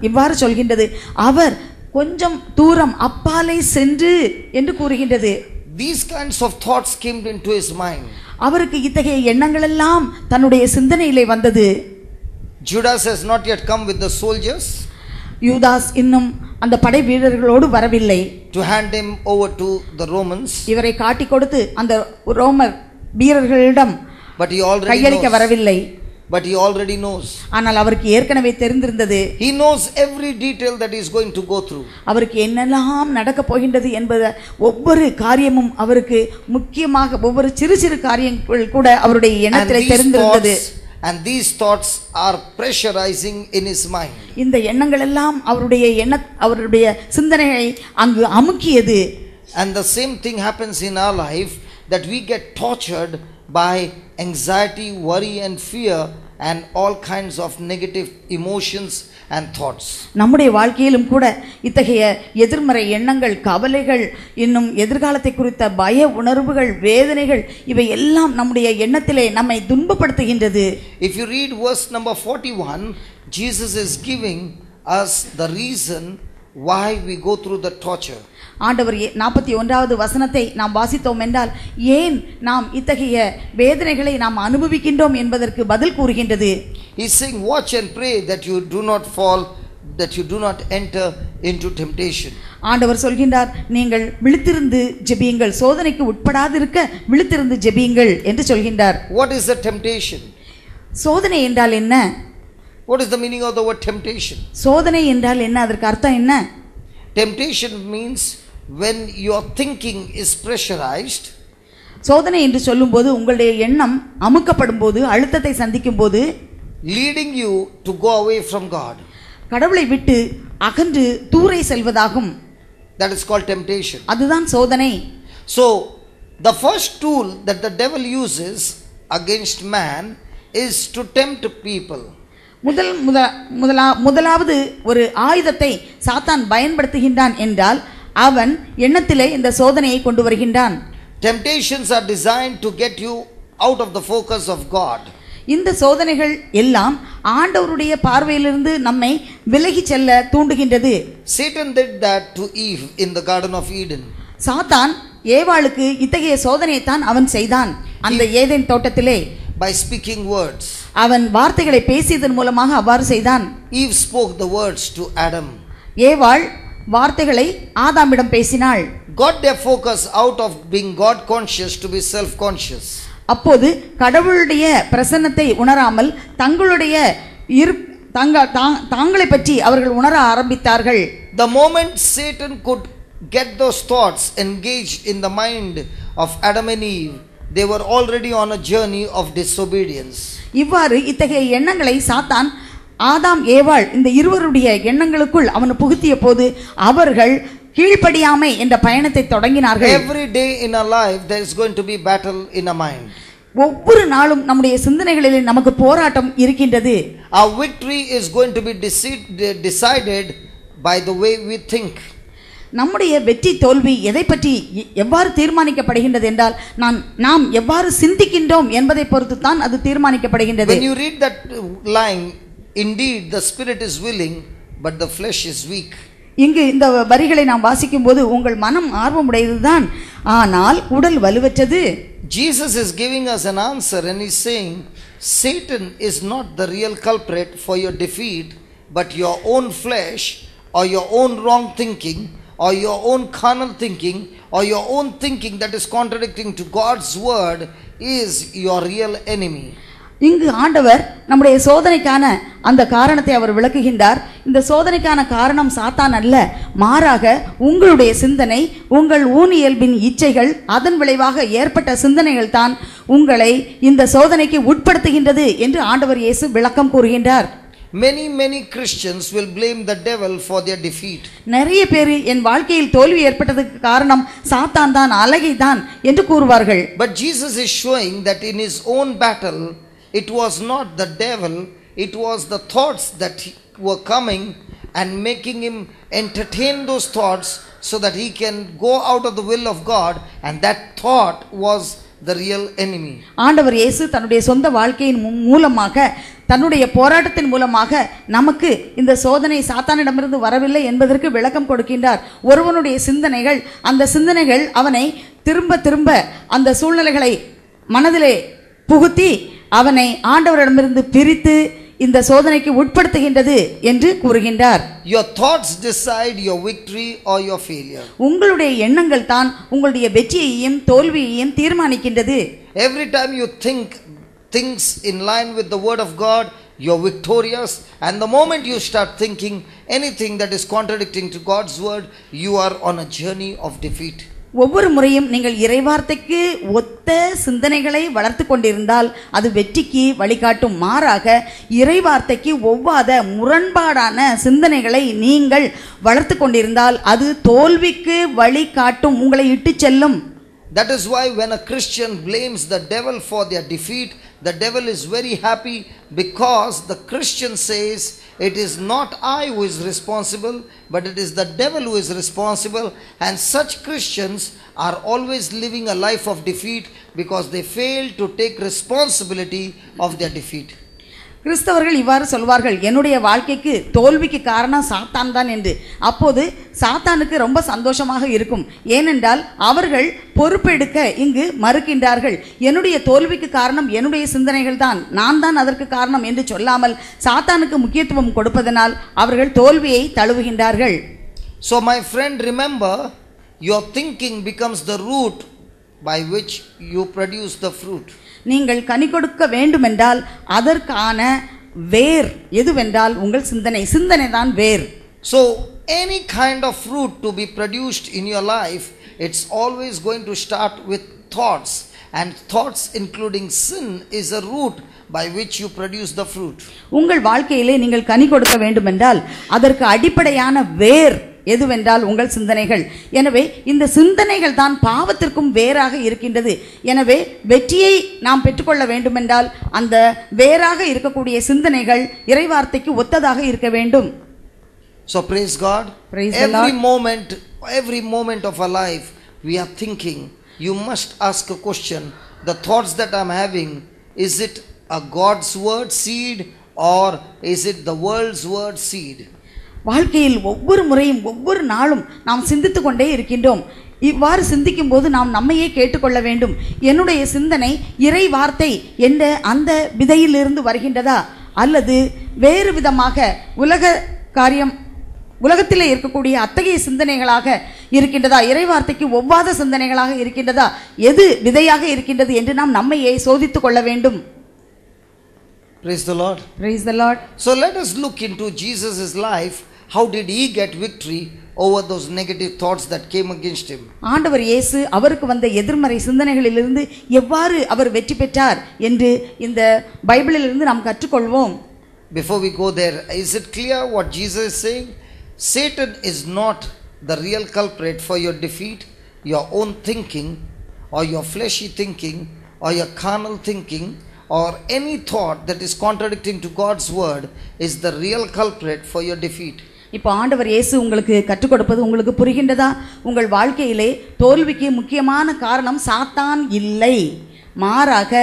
இவ்வாறு சொல்கின்றது, அவர் கொஞ்சம் தூரம் அப்பாலே சென்று என்று கூறுகின்றது. These kinds of thoughts came into his mind. அவருக்கு இத்தகைய எண்ணங்கள் எல்லாம் தன்னுடைய சிந்தனையிலே வந்தது. Judas has not yet come with the soldiers. யூதாஸ் இன்னும் அந்த படை வீரர்களோடு வரவில்லை. To hand him over to the Romans. இவரை காட்டி கொடுத்து அந்த ரோமர் வீரர்களிடம் கையளிக்க வரவில்லை. But he already knows. ஆனால் அவருக்கு ஏற்கனவே தெரிந்திருந்தது. He knows every detail that he is going to go through. அவருக்கு என்னெல்லாம் நடக்க போகின்றது என்பது ஒவ்வொரு காரியமும் அவருக்கு முக்கியமாக ஒவ்வொரு சிறு சிறு காரியங்கள் கூட அவருடைய எண்ணத்திலே தெரிந்திருந்தது. And these thoughts are pressurizing in his mind. இந்த எண்ணங்கள் எல்லாம் அவருடைய சிந்தனையை அங்கு அமுக்கியது. And the same thing happens in our life, that we get tortured by anxiety, worry and fear and all kinds of negative emotions and thoughts. நம்முடைய வாழ்க்கையிலும் கூட இத்தகைய எதிர்மறை எண்ணங்கள், கவலைகள், இன்னும் எதிர்காலத்தை குறித்த பய உணர்வுகள், வேதனைகள் இவை எல்லாம் நம்முடைய எண்ணத்திலே நம்மை துன்பப்படுத்துகின்றது. If you read verse number 41, Jesus is giving us the reason why we go through the torture. ஆண்டவர் 41வது வசனத்தை நாம் வாசித்தோம் என்றால் ஏன் நாம் இத்தகைய வேதனைகளை நாம் அனுபவிக்கின்றோம் என்பதற்கு பதில் கூறுகின்றது. He is saying, watch and pray that you do not fall, that you do not enter into temptation. ஆண்டவர் சொல்கின்றார், நீங்கள் விழித்திருந்து ஜெபியுங்கள், சோதனைக்கு உட்படாதிருக்க விழித்திருந்து ஜெபியுங்கள் என்று சொல்கின்றார். What is the temptation? சோதனை என்றால் என்ன? What is the meaning of the word temptation? சோதனை என்றால் என்ன? அதற்கு அர்த்தம் என்ன? Temptation means when your thinking is pressurized. சோதனை என்று சொல்லும்போது உங்களுடைய எண்ணம் அமுக்கப்படும் போது, அழுத்தத்தை சந்திக்கும் போது, leading you to go away from God. கடவுளை விட்டு அகன்று தூரை செல்வதாகும். That is called temptation. அதுதான் சோதனை. So the first tool that the devil uses against man is to tempt people. முதலாவது ஒரு ஆயுதத்தை சாத்தான் பயன்படுத்துகின்றான் என்றால் அவன் எண்ணத்திலே இந்த சோதனையை கொண்டு வருகின்றான். Temptations are designed to get you out of the focus of God. இந்த சோதனைகள் எல்லாம் ஆண்டவருடைய பார்வையிலிருந்து நம்மை விலகி செல்ல தூண்டுகின்றது. Satan did that to Eve in the Garden of Eden. சாத்தான் ஏவாளுக்கு இத்தகைய சோதனையை தான் அவன் செய்தான் அந்த ஏதேன் தோட்டத்திலே. By speaking words. அவன் வார்த்தைகளை பேசியதன் மூலமாக அவ்வாறு செய்தான். Eve spoke the words to Adam. ஏவாள் வார்த்தைகளை ஆதாமிடம் பேசினாள். Got their focus out of being God conscious to be self conscious. அப்போது கடவுளுடைய பிரசன்னத்தை உணராமல் தங்களுடைய தாங்களை பற்றி அவர்கள் உணர ஆரம்பித்தார்கள். The moment Satan could get those thoughts engaged in the mind of Adam and Eve, they were already on a journey of disobedience. இவ்வாறு இத்தகைய எண்ணங்களை சாத்தான் ஆதாம் ஏவாள் இந்த இருவருடைய எண்ணங்களுக்குள் அவன் புகுத்திய போது அவர்கள் கீழ்ப்படியாமை என்ற பயணத்தை தொடங்கினார்கள். Every day in our life there is going to be battle in our mind. ஒவ்வொரு நாளும் நம்முடைய சிந்தனைகளிலே நமக்கு போராட்டம் இருக்கின்றது. Our victory is going to be decided by the way we think. நம்முடைய வெற்றி தோல்வி எதை பற்றி எவ்வாறு தீர்மானிக்கப்படுகின்றது என்றால் நாம் எவ்வாறு சிந்திக்கின்றோம் என்பதை பொறுத்து தான் அது தீர்மானிக்கப்படுகின்றது. When you read that line, indeed the spirit is willing but the flesh is weak. இங்கு இந்த வரிகளை நாம் வாசிக்கும் போது உங்கள் மனம் ஆர்வமுடையதுதான், ஆனால் உடல் வலுவற்றது. Jesus is giving us an answer and he's saying Satan is not the real culprit for your defeat, but your own flesh or your own wrong thinking or your own carnal thinking or your own thinking that is contradicting to God's word is your real enemy. இங்கு ஆண்டவர் நம்முடைய சோதனைக்கான அந்த காரணத்தை அவர் விளக்குகின்றார். இந்த சோதனைக்கான காரணம் சாத்தான் அல்ல, மாறாக உங்களுடைய சிந்தனை, உங்கள் ஊனியல்பின் இச்சைகள், அதன் விளைவாக ஏற்பட்ட சிந்தனைகள் தான் உங்களை இந்த சோதனைக்கு உட்படுத்துகின்றது என்று ஆண்டவர் இயேசு விளக்கம் கூறுகின்றார். Many Christians will blame the devil for their defeat. நிறைய பேர் என் வாழ்க்கையில் தோல்வி ஏற்பட்டதுக்கு காரணம் சாத்தான் தான், அலகை தான் என்று கூறுவார்கள். But Jesus is showing that in his own battle it was not the devil, it was the thoughts that were coming and making him entertain those thoughts so that he can go out of the will of God, and that thought was the real enemy. ஆண்டவர் இயேசு தன்னுடைய சொந்த வாழ்க்கையின் மூலமாக, தன்னுடைய போராட்டத்தின் மூலமாக நமக்கு இந்த சோதனை சாத்தானிடமிருந்து வரவில்லை என்பதற்கு விளக்கம் கொடுக்கின்றார். ஒருவனுடைய சிந்தனைகள், அந்த சிந்தனைகள் அவனை திரும்ப அந்த சூழ்நிலைகளை மனதிலே புகுத்தி அவனை ஆண்டவரிடமிருந்து பிரித்து இந்த சோதனைக்கு உட்படுத்துகின்றது என்று கூறுகின்றார். Your thoughts decide your victory or your failure. உங்களுடைய எண்ணங்கள் தான் உங்களுடைய வெற்றியையும் தோல்வியையும் தீர்மானிக்கின்றது. Every time you think things in line with the word of God, you're victorious, and the moment you start thinking anything that is contradicting to God's word, you are on a journey of defeat. ஒவ்வொரு முறையும் நீங்கள் இறைவார்த்தைக்கு ஒத்த சிந்தனைகளை வளர்த்து கொண்டிருந்தால் அது வெற்றிக்கு வழிகாட்டும். மாறாக இறைவார்த்தைக்கு ஒவ்வாத முரண்பாடான சிந்தனைகளை நீங்கள் வளர்த்து கொண்டிருந்தால் அது தோல்விக்கு வழிகாட்டும், உங்களை இட்டு செல்லும். That is why when a Christian blames the devil for their defeat, the devil is very happy, because the Christian says it is not I who is responsible, but it is the devil who is responsible. And such Christians are always living a life of defeat because they fail to take responsibility of their defeat. கிறிஸ்தவர்கள் இவ்வாறு சொல்வார்கள், என்னுடைய வாழ்க்கைக்கு தோல்விக்கு காரணம் சாத்தான் தான் என்று. அப்போது சாத்தானுக்கு ரொம்ப சந்தோஷமாக இருக்கும். ஏனென்றால் அவர்கள் பொறுப்பெடுக்க இங்கு மறுக்கின்றார்கள். என்னுடைய தோல்விக்கு காரணம் என்னுடைய சிந்தனைகள் தான், நான் தான் அதற்கு காரணம் என்று சொல்லாமல் சாத்தானுக்கு முக்கியத்துவம் கொடுப்பதனால் அவர்கள் தோல்வியை தழுவுகின்றார்கள். So my friend, remember, your thinking becomes the root by which you produce the fruit. நீங்கள் கனி கொடுக்க வேண்டுமென்றால் அதற்கான வேர் எதுவென்றால் உங்கள் சிந்தனை. சிந்தனை தான் வேர். So any kind of fruit to be produced in your life, it's always going to start with thoughts, and thoughts including sin is a root by which you produce the fruit. உங்கள் வாழ்க்கையிலே நீங்கள் கனி கொடுக்க வேண்டும் என்றால் அதற்கு அடிப்படையான வேர் எதுவென்றால் உங்கள் சிந்தனைகள். எனவே இந்த சிந்தனைகள் தான் பாவத்திற்கும் வேறாக இருக்கின்றது. எனவே வெற்றியை நாம் பெற்றுக்கொள்ள வேண்டுமென்றால் அந்த வேறாக இருக்கக்கூடிய சிந்தனைகள் இறைவார்த்தைக்கு ஒத்ததாக இருக்க வேண்டும். So praise God. Praise the Lord. Every moment of our life we are thinking. You must ask a question. The thoughts that I'm having, is it a God's word seed or is it the world's word seed? வாழ்க்கையில் ஒவ்வொரு முறையும் ஒவ்வொரு நாளும் நாம் சிந்தித்து கொண்டே இருக்கின்றோம். இவ்வாறு சிந்திக்கும் போது நாம் நம்மையே கேட்டுக்கொள்ள வேண்டும். என்னுடைய சிந்தனை இறை வார்த்தை என்ற அந்த விதையிலிருந்து வருகின்றதா அல்லது வேறு விதமாக உலகத்தில் இருக்கக்கூடிய அத்தகைய சிந்தனைகளாக இருக்கின்றதா, இறைவார்த்தைக்கு ஒவ்வாத சிந்தனைகளாக இருக்கின்றதா, எது விதையாக இருக்கின்றது என்று நாம் நம்மையே சோதித்துக் கொள்ள வேண்டும். Praise the Lord. Praise the Lord. So let us look into Jesus' life. How did he get victory over those negative thoughts that came against him? ஆண்டவர் இயேசு அவருக்கு வந்த எதிர்மறை சிந்தனைகளிலிருந்து எவ்வாறு அவர் வெற்றி பெற்றார் என்று இந்த பைபிளிலிருந்து நாம் கற்றுக்கொள்வோம். Before we go there, is it clear what Jesus is saying? Satan is not the real culprit for your defeat. Your own thinking or your fleshy thinking or your carnal thinking or any thought that is contradicting to God's word is the real culprit for your defeat. இப்போ ஆண்டவர் இயேசு உங்களுக்கு கற்றுக் கொடுப்பது உங்களுக்கு புரிகின்றதா? உங்கள் வாழ்க்கையிலே தோல்விக்கு முக்கியமான காரணம் சாத்தான் இல்லை, மாறாக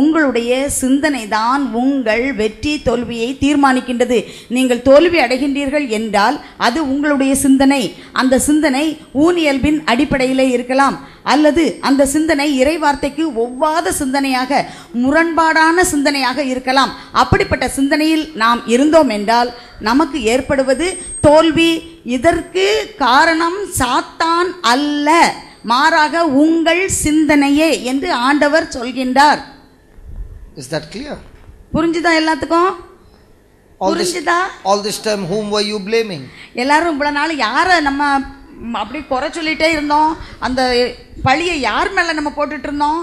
உங்களுடைய சிந்தனை தான் உங்கள் வெற்றி தோல்வியை தீர்மானிக்கின்றது. நீங்கள் தோல்வி அடைகின்றீர்கள் என்றால் அது உங்களுடைய சிந்தனை. அந்த சிந்தனை ஊனியல்பின் அடிப்படையிலே இருக்கலாம் அல்லது அந்த சிந்தனை இறைவார்த்தைக்கு ஒவ்வாத சிந்தனையாக முரண்பாடான சிந்தனையாக இருக்கலாம். அப்படிப்பட்ட சிந்தனையில் நாம் இருந்தோம் என்றால் நமக்கு ஏற்படுவது தோல்வி. இதற்கு காரணம் சாத்தான் அல்ல, மாறாக உங்கள் சிந்தனையே என்று ஆண்டவர் சொல்கின்றார். Is that clear? புரிஞ்சுதா எல்லாத்துக்கும்? புரிஞ்சுதா? All this time whom were you blaming? எல்லாரும் இவ்வளவு நாள் யாரை நம்ம அப்படி குறை சொல்லிட்டே இருந்தோம்? அந்த பழியை யார் மேல நம்ம போட்டுட்டு இருந்தோம்?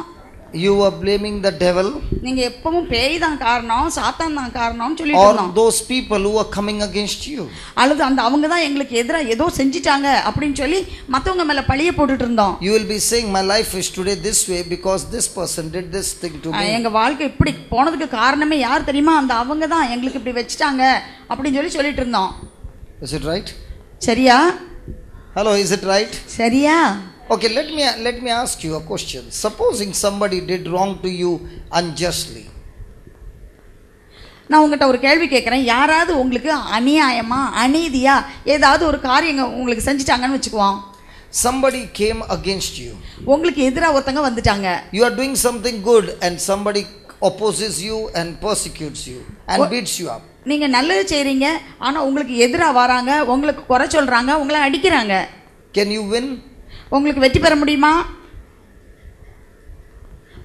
You were blaming the devil. நீங்க எப்பவும் பேய் தான் காரணம், சாத்தான் தான் காரணம்னு சொல்லிட்டு இருந்தோம். Or those people who were coming against you. அல்லது அந்த அவங்க தான் எங்களுக்கு எதிரா ஏதோ செஞ்சிட்டாங்க அப்படினு சொல்லி மத்தவங்க மேல பழியை போட்டுட்டு இருந்தோம். You will be saying my life is today this way because this person did this thing to me. எங்க வாழ்க்கை இப்படி போனதுக்கு காரணமே யார் தெரியுமா? அந்த அவங்க தான் எங்களுக்கு இப்படி வெச்சிட்டாங்க அப்படினு சொல்லிட்டு இருந்தோம். Is it right? சரியா? Hello, is it right? சரியா? Okay, let me ask you a question. Supposing somebody did wrong to you unjustly. நான் உங்ககிட்ட ஒரு கேள்வி கேட்குறேன். யாராவது உங்களுக்கு அநியாயமா அநீதியா ஏதாவது ஒரு காரியம் உங்களுக்கு செஞ்சிட்டாங்கன்னு வச்சுக்குவோம். Somebody came against you. உங்களுக்கு எதிராக ஒருத்தங்க வந்துட்டாங்க. You are doing something good and somebody opposes you and persecutes you and beats you up. நீங்க நல்லது செய்றீங்க, ஆனா உங்களுக்கு எதிராக வராங்க, உங்களுக்கு குறை சொல்றாங்க, உங்களை அடிக்கிறாங்க. Can you win? உங்களுக்கு வெற்றி பெற முடியுமா?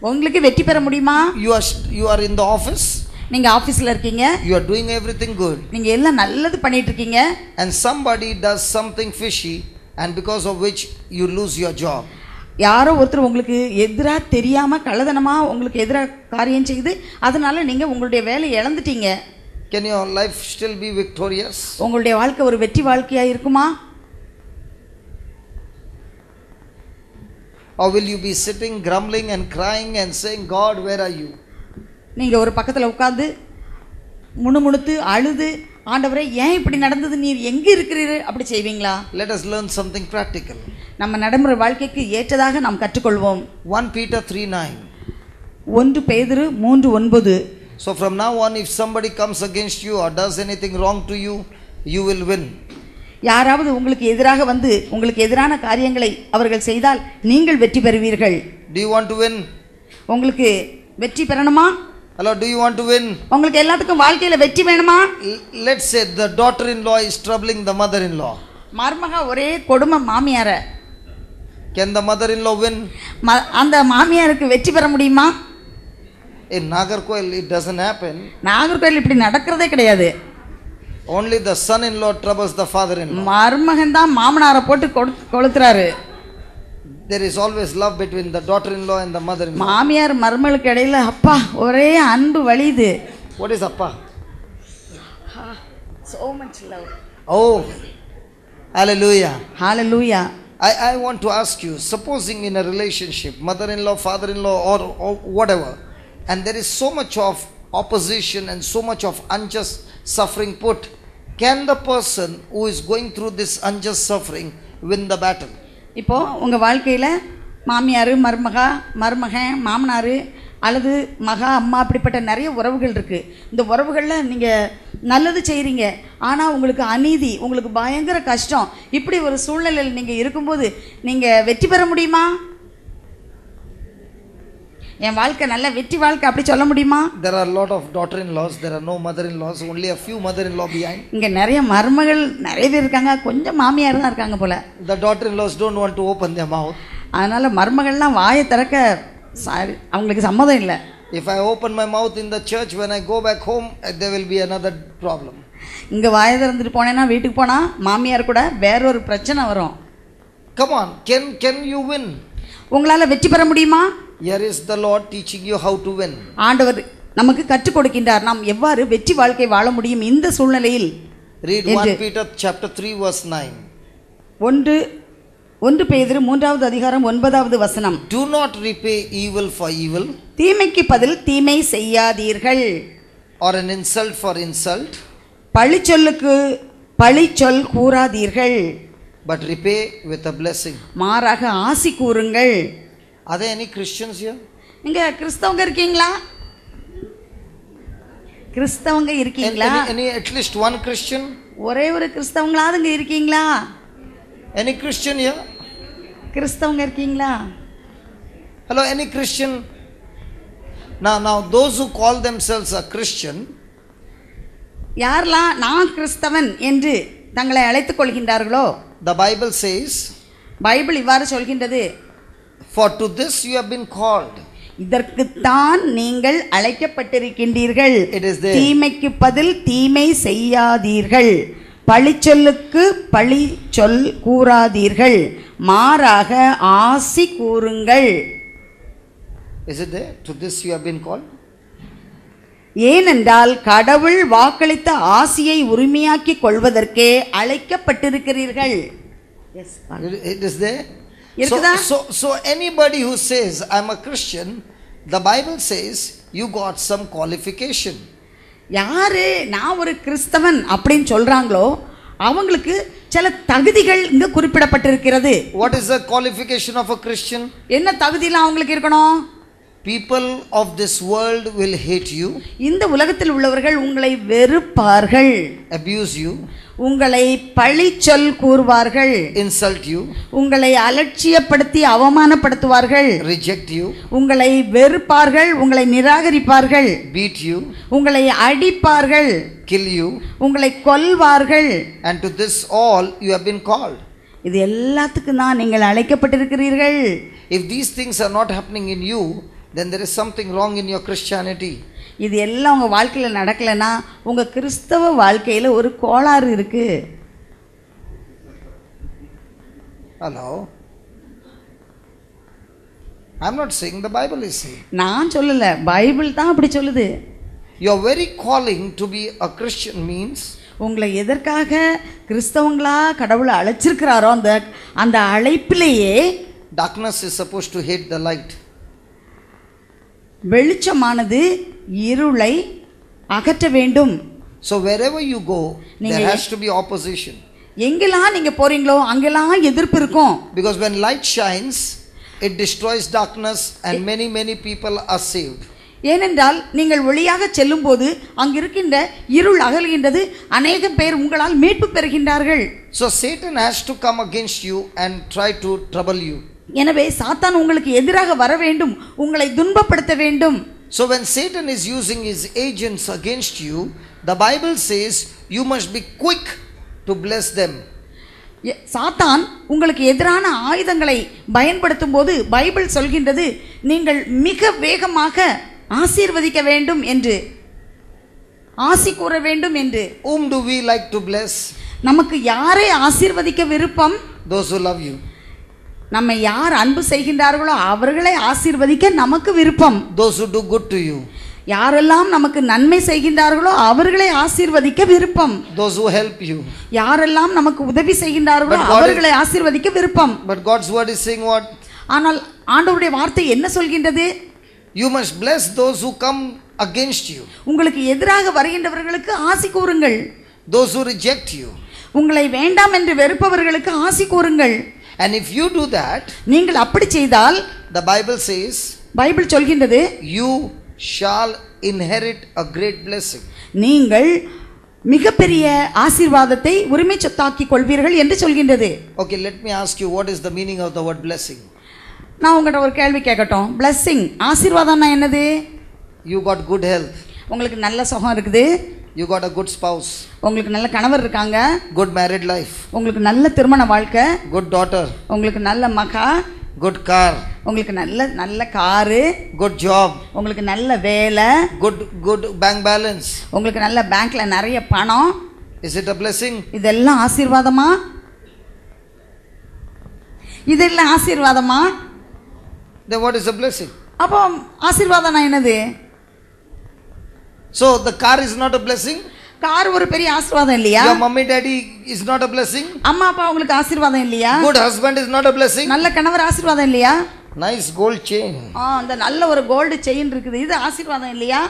உங்களுக்கு வெற்றி பெற முடியுமா? You are in the office. நீங்க ஆபீஸ்ல இருக்கீங்க. You are doing everything good. நீங்க எல்லாம் நல்லது பண்ணிட்டு இருக்கீங்க. And somebody does something fishy and because of which you lose your job. யாரோ ஒருத்தர் உங்களுக்கு எதிரா தெரியாம கள்ளதனமா உங்களுக்கு எதிரா காரியம் செய்து அதனால நீங்க உங்களுடைய வேலையை இழந்துட்டீங்க. Can your life still be victorious? உங்களுடைய வாழ்க்கை ஒரு வெற்றி வாழ்க்கையா இருக்குமா? Or will you be sitting grumbling and crying and saying, God, where are you? நீங்க ஒரு பக்கத்துல உட்கார்ந்து முணுமுணுத்து அழுது, ஆண்டவரே ஏன் இப்படி நடந்தது, நீர் எங்க இருக்கிறீர் அப்படி செய்வீங்களா? Let us learn something practical. நம்ம நடைமுறை வாழ்க்கைக்கு ஏற்றதாக நாம் கற்றுக்கொள்வோம். 1 Peter 3:9. 1 பேதுரு 3:9. So from now on, if somebody comes against you or does anything wrong to you, you will win. யாராவது உங்களுக்கு எதிராக வந்து உங்களுக்கு எதிரான காரியங்களை அவர்கள் செய்தால் நீங்கள் வெற்றி பெறுவீர்கள். Do you want to win? உங்களுக்கு வெற்றி பெறணுமா? Hello, do you want to win? உங்களுக்கு எல்லாத்துக்கும் வாழ்க்கையில வெற்றி வேணுமா? Let's say the daughter-in-law is troubling the mother-in-law. மருமக ஒரே கொடுமை மாமியார. Can the mother-in-law win? அந்த மாமியாருக்கு வெற்றி பெற முடியுமா? In Nagarkoil, it doesn't happen. Nagercoil இப்படி நடக்கிறதே கிடையாது. Only the son-in-law troubles the father-in-law. மருமகன் தான் மாமனாரை போட்டு கொளுத்துறாரு. There is always love between the daughter-in-law and the mother-in-law. மாமியார் மருமகளுக்கு இடையில அப்பா ஒரே அன்பு வழியுது. What is appa? So much love. Oh, hallelujah. Hallelujah. I want to ask you, supposing in a relationship, mother-in-law, father-in-law, or whatever, and there is so much of opposition and so much of unjust suffering put, can the person who is going through this unjust suffering win the battle? இப்போ உங்க வாழ்க்கையில மாமியார் மருமகன் மாமனார் அல்லது மகா அம்மா அப்படிப்பட்ட நிறைய உறவுகள் இருக்கு. இந்த உறவுகளில் நீங்கள் நல்லது செய்கிறீங்க, ஆனால் உங்களுக்கு அநீதி, உங்களுக்கு பயங்கர கஷ்டம், இப்படி ஒரு சூழ்நிலையில் நீங்கள் இருக்கும்போது நீங்கள் வெற்றி பெற முடியுமா? என் வாழ்க்கை நல்ல வெற்றி வாழ்க்கை அப்படி சொல்ல முடியுமா? There are a lot of daughter-in-laws, there are no mother-in-laws, only a few mother-in-law behind. இங்கே நிறைய மருமகள் நிறைய பேர் இருக்காங்க, கொஞ்சம் மாமியார் தான் இருக்காங்க போல. The daughter-in-laws don't want to open their mouth. அதனால் மருமகள்லாம் வாயை திறக்க அவங்களுக்கு சம்மதம் இல்லை. If I open my mouth in the church, when I go back home, there will be another problem. இங்கே வாயை திறந்துட்டு போனேன்னா வீட்டுக்கு போனால் மாமியார் கூட வேறொரு பிரச்சனை வரும். Come on, can you win? உங்களால் வெற்றி பெற முடியுமா? Here is the Lord teaching you how to win. ஆண்டவர் நமக்கு கற்றுக் கொடுக்கின்றார் நாம் எவ்வாறு வெற்றி வாழ்க்கை வாழ முடியும் இந்த சூழ்நிலையில். Read 1 Peter chapter 3 verse 9. 1 பேதுரு 3வது அதிகாரம் 9வது வசனம். Do not repay evil for evil, தீமைக்கு பதில் தீமை செய்யாதீர்கள், or an insult for insult, பழிச்சொல்லுக்கு பழிச்சொல் கூறாதீர்கள், but repay with a blessing. மாறாக ஆசி கூறுங்கள். Are there any Christians here? இங்க கிறிஸ்தவங்க இருக்கீங்களா? கிறிஸ்தவங்க இருக்கீங்களா? Any at least one Christian? ஒரே ஒரு கிறிஸ்தவங்களாவது இங்க இருக்கீங்களா? Any Christian here? கிறிஸ்தவங்க இருக்கீங்களா? Hello, any Christian? Now those who call themselves a Christian, யாரெல்லாம் நான் கிறிஸ்தவன் என்று தங்களை அழைத்துக் கொள்கின்றார்களோ, the Bible says, பைபிள் இவ்வாறு சொல்கின்றது, for to this you have been called. இதற்குத்தான் நீங்கள் அழைக்கப்பட்டிருக்கின்றீர்கள். It is there. தீமைக்கு பதில் தீமை செய்யாதீர்கள், பழிச்சொல்லுக்கு பழிச்சொல் கூறாதீர்கள், மாறாக ஆசி கூறுங்கள். Is it there? To this you have been called. ஏனென்றால் கடவுள் வாக்களித்த ஆசியை உரிமையாக்கிக் கொள்வதற்கே அழைக்கப்பட்டிருக்கிறீர்கள். It is there. இருக்குதா? So anybody who says I'm a Christian, the Bible says you got some qualification. யாரு நான் ஒரு கிறிஸ்தவன் அப்படின்னு சொல்றாங்களோ அவங்களுக்கு சில தகுதிகள் இங்க குறிப்பிடப்பட்டிருக்கிறது. What is the qualification of a Christian? என்ன தகுதிலாம் அவங்களுக்கு இருக்கணும்? People of this world will hate you, இந்த உலகத்தில் உள்ளவர்கள் உங்களை வெறுப்பார்கள், abuse you, உங்களை பழிச்சொல் கூறுவார்கள், insult you, உங்களை அலட்சியப்படுத்தி அவமானப்படுத்துவார்கள், reject you, உங்களை வெறுப்பார்கள், உங்களை நிராகரிப்பார்கள், beat you, உங்களை அடிப்பார்கள், kill you, உங்களை கொல்வார்கள். and to this all you have been called. இது எல்லாத்துக்கும் தான் நீங்கள் அழைக்கப்பட்டிருக்கிறீர்கள். If these things are not happening in you, then there is something wrong in your Christianity. இது எல்லாம் உங்க வாழ்க்கையில நடக்கலனா உங்க கிறிஸ்தவ வாழ்க்கையில ஒரு கோளாறு இருக்கு. Hello, I'm not saying, the Bible is saying. நான் சொல்லல, பைபிள் தான் அப்படி சொல்லுது. Your very calling to be a Christian means உங்களை எதற்காக கிறிஸ்தவங்களா கடவுளை அழைச்சிருக்கிறாரோ அந்த அழைப்பிலேயே darkness is supposed to hate the light. வெளிச்சமானது இருளை அகற்ற வேண்டும். So wherever you go, there has to be opposition. எங்கெல்லாம் நீங்க போறீங்களோ அங்கெல்லாம் எதிர்ப்பு இருக்கும். Because when light shines, it destroys darkness and many people are saved. ஏனென்றால் நீங்கள் ஒளியாக செல்லும் போது அங்கிருக்கின்ற இருள் அகல்கின்றது, அநேக பேர் உங்களால் மீட்பு பெறுகின்றார்கள். So Satan has to come against you and try to trouble you. எனவே சாத்தான் உங்களுக்கு எதிராக வர வேண்டும், உங்களை துன்பப்படுத்த வேண்டும். So when Satan is using his agents against you, the Bible says you must be quick to bless them. சாத்தான் உங்களுக்கு எதிரான ஆயுதங்களை பயன்படுத்தும் போது பைபிள் சொல்கின்றது நீங்கள் மிக வேகமாக ஆசீர்வதிக்க வேண்டும் என்று, ஆசி கூற வேண்டும் என்று. Whom do we like to bless? நமக்கு யாரை ஆசீர்வதிக்க விருப்பம்? Those who love you. நம்மை யார் அன்பு செய்கின்றார்களோ அவர்களை ஆசீர்வதிக்க நமக்கு விருப்பம். Those who do good to you. யாரெல்லாம் நமக்கு நன்மை செய்கின்றார்களோ அவர்களை ஆசீர்வதிக்க விருப்பம். Those who help you. யாரெல்லாம் நமக்கு உதவி செய்கின்றார்களோ அவர்களை ஆசீர்வதிக்க விருப்பம். But God's word is saying what? ஆனால் ஆண்டவருடைய வார்த்தை என்ன சொல்கின்றது? You must bless those who come against you. உங்களுக்கு எதிராக வருகின்றவர்களுக்கு ஆசி கூறுங்கள். Those who reject you. உங்களை வேண்டாம் என்று வெறுப்பவர்களுக்கு ஆசி கூறுங்கள். And if you do that, நீங்கள் அப்படி செய்தால், the Bible says, பைபிள் சொல்கின்றது, you shall inherit a great blessing. நீங்கள் மிகப்பெரிய ஆசீர்வாதத்தை உரிமை சொத்தாக்கிக் கொள்வீர்கள் என்று சொல்கின்றது. Okay, let me ask you, what is the meaning of the word blessing? நான் உங்கள்கிட்ட ஒரு கேள்வி கேட்கட்டும். blessing ஆசீர்வாதம்னா என்னது? You got good health. உங்களுக்கு நல்ல சுகம் இருக்குது. You got a good spouse. உங்களுக்கு நல்ல கணவர் இருக்காங்க. Good married life. உங்களுக்கு நல்ல திருமண வாழ்க்கை. Good daughter. உங்களுக்கு நல்ல மகா. Good car. உங்களுக்கு நல்ல காரு. Good job. உங்களுக்கு நல்ல வேலை. Good bank balance. உங்களுக்கு நல்ல பேங்க்ல நிறைய பணம். Is it a blessing? இதெல்லாம் ஆசீர்வாதமா? இதெல்லாம் ஆசீர்வாதமா? Then what is a blessing? அப்போ ஆசீர்வாதம்னா என்னது? So the car is not a blessing? Car ஒரு பெரிய ஆசீர்வாதம் இல்லையா? Your mummy daddy is not a blessing? அம்மா அப்பா உங்களுக்கு ஆசீர்வாதம் இல்லையா? Good husband is not a blessing? நல்ல கணவர் ஆசீர்வாதம் இல்லையா? Nice gold chain. அந்த நல்ல ஒரு கோல்டு செயின் இருக்குது, இது ஆசீர்வாதம் இல்லையா?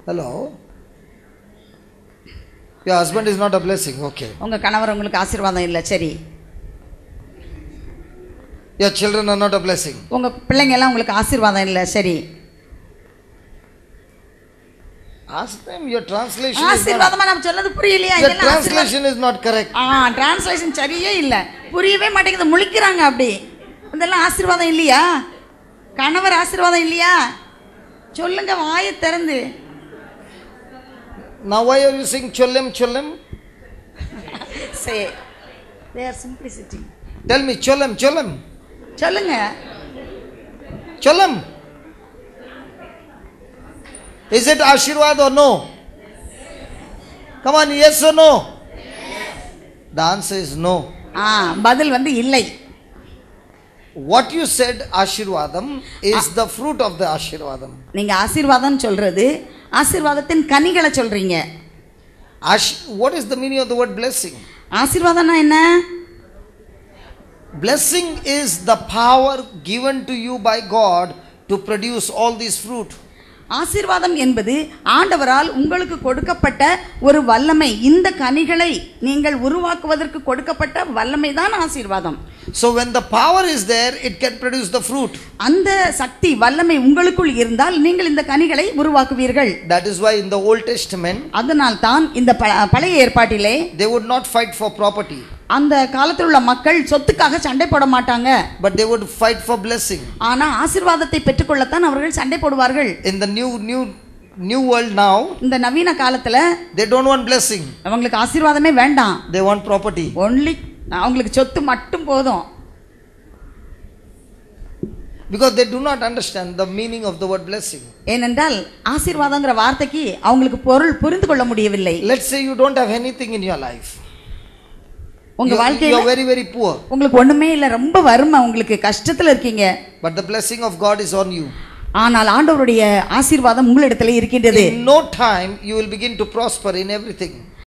Hello? Your husband is not a blessing, okay. உங்க கணவர் உங்களுக்கு ஆசீர்வாதம் இல்ல, சரி. Your children are not a blessing. உங்க பிள்ளைங்க எல்லாம் உங்களுக்கு ஆசீர்வாதம் இல்ல, சரி. Ask them, your translation ஆசீர்வாதமா நான் சொல்றது புரியலையா? Your translation is not correct. Translation சரியே இல்ல, புரியவே மாட்டேங்குது, முழிக்கிறாங்க அப்படி. இதெல்லாம் ஆசீர்வாதம் இல்லையா? கணவர் ஆசீர்வாதம் இல்லையா? சொல்லுங்க வாயை திறந்து. Now why are you saying cholem? Say their simplicity. Tell me cholem. சொல்லுங்க. Cholem. Is it Ashirwad or no? Come on, yes or no? The answer is no. பதில் வந்து இல்லை. What you said Ashirwadam is the fruit of the Ashirwadam. நீங்க ஆசீர்வாதம் சொல்றது ஆசீர்வாதத்தின் கனிகளை சொல்றீங்க. What is the meaning of the word blessing? ஆசீர்வாதம்னா என்ன? Blessing is the power given to you by God to produce all these fruit. ஆசீர்வாதம் என்பது ஆண்டவரால் உங்களுக்கு கொடுக்கப்பட்ட ஒரு வல்லமை. இந்த கனிகளை நீங்கள் உருவாக்குவதற்கு கொடுக்கப்பட்ட வல்லமை தான் ஆசீர்வாதம். So when the power is there, it can produce the fruit. அந்த சக்தி வல்லமை உங்களுக்குள் இருந்தால் நீங்கள் இந்த கனிகளை உருவாக்குவீர்கள். That is why in the Old Testament, அதனால் தான் இந்த பழைய ஏற்பாட்டிலே they would not fight for property. அந்த காலத்தில் உள்ள மக்கள் சொத்துக்காக சண்டை போட மாட்டாங்க. But they would fight for blessing. ஆனா ஆசீர்வாதத்தை பெற்றுக்கொள்ளத்தான் அவர்கள் சண்டை போடுவார்கள். In the new world now, இந்த நவீன காலத்துல they don't want blessing. அவங்களுக்கு ஆசீர்வாதமே வேண்டாம். They want property. Only அவங்களுக்கு சொத்து மட்டும் போதும். Because they do not understand the meaning of the word blessing. ஏனென்றால் ஆசீர்வாதம்ங்கற வார்த்தைக்கு அவங்களுக்கு பொருள் புரிந்து கொள்ள முடியவில்லை. Let's say you don't have anything in your life. உங்க வாழ்க்கையில you are very very poor. உங்களுக்கு ஒண்ணுமே இல்ல, ரொம்ப வறுமை, உங்களுக்கு கஷ்டத்துல இருக்கீங்க. But the blessing of God is on you. ஆனால் ஆண்டவருடைய ஆசீர்வாதம் உங்களிடத்திலே இருக்கின்றது. In no time you will begin to prosper in everything.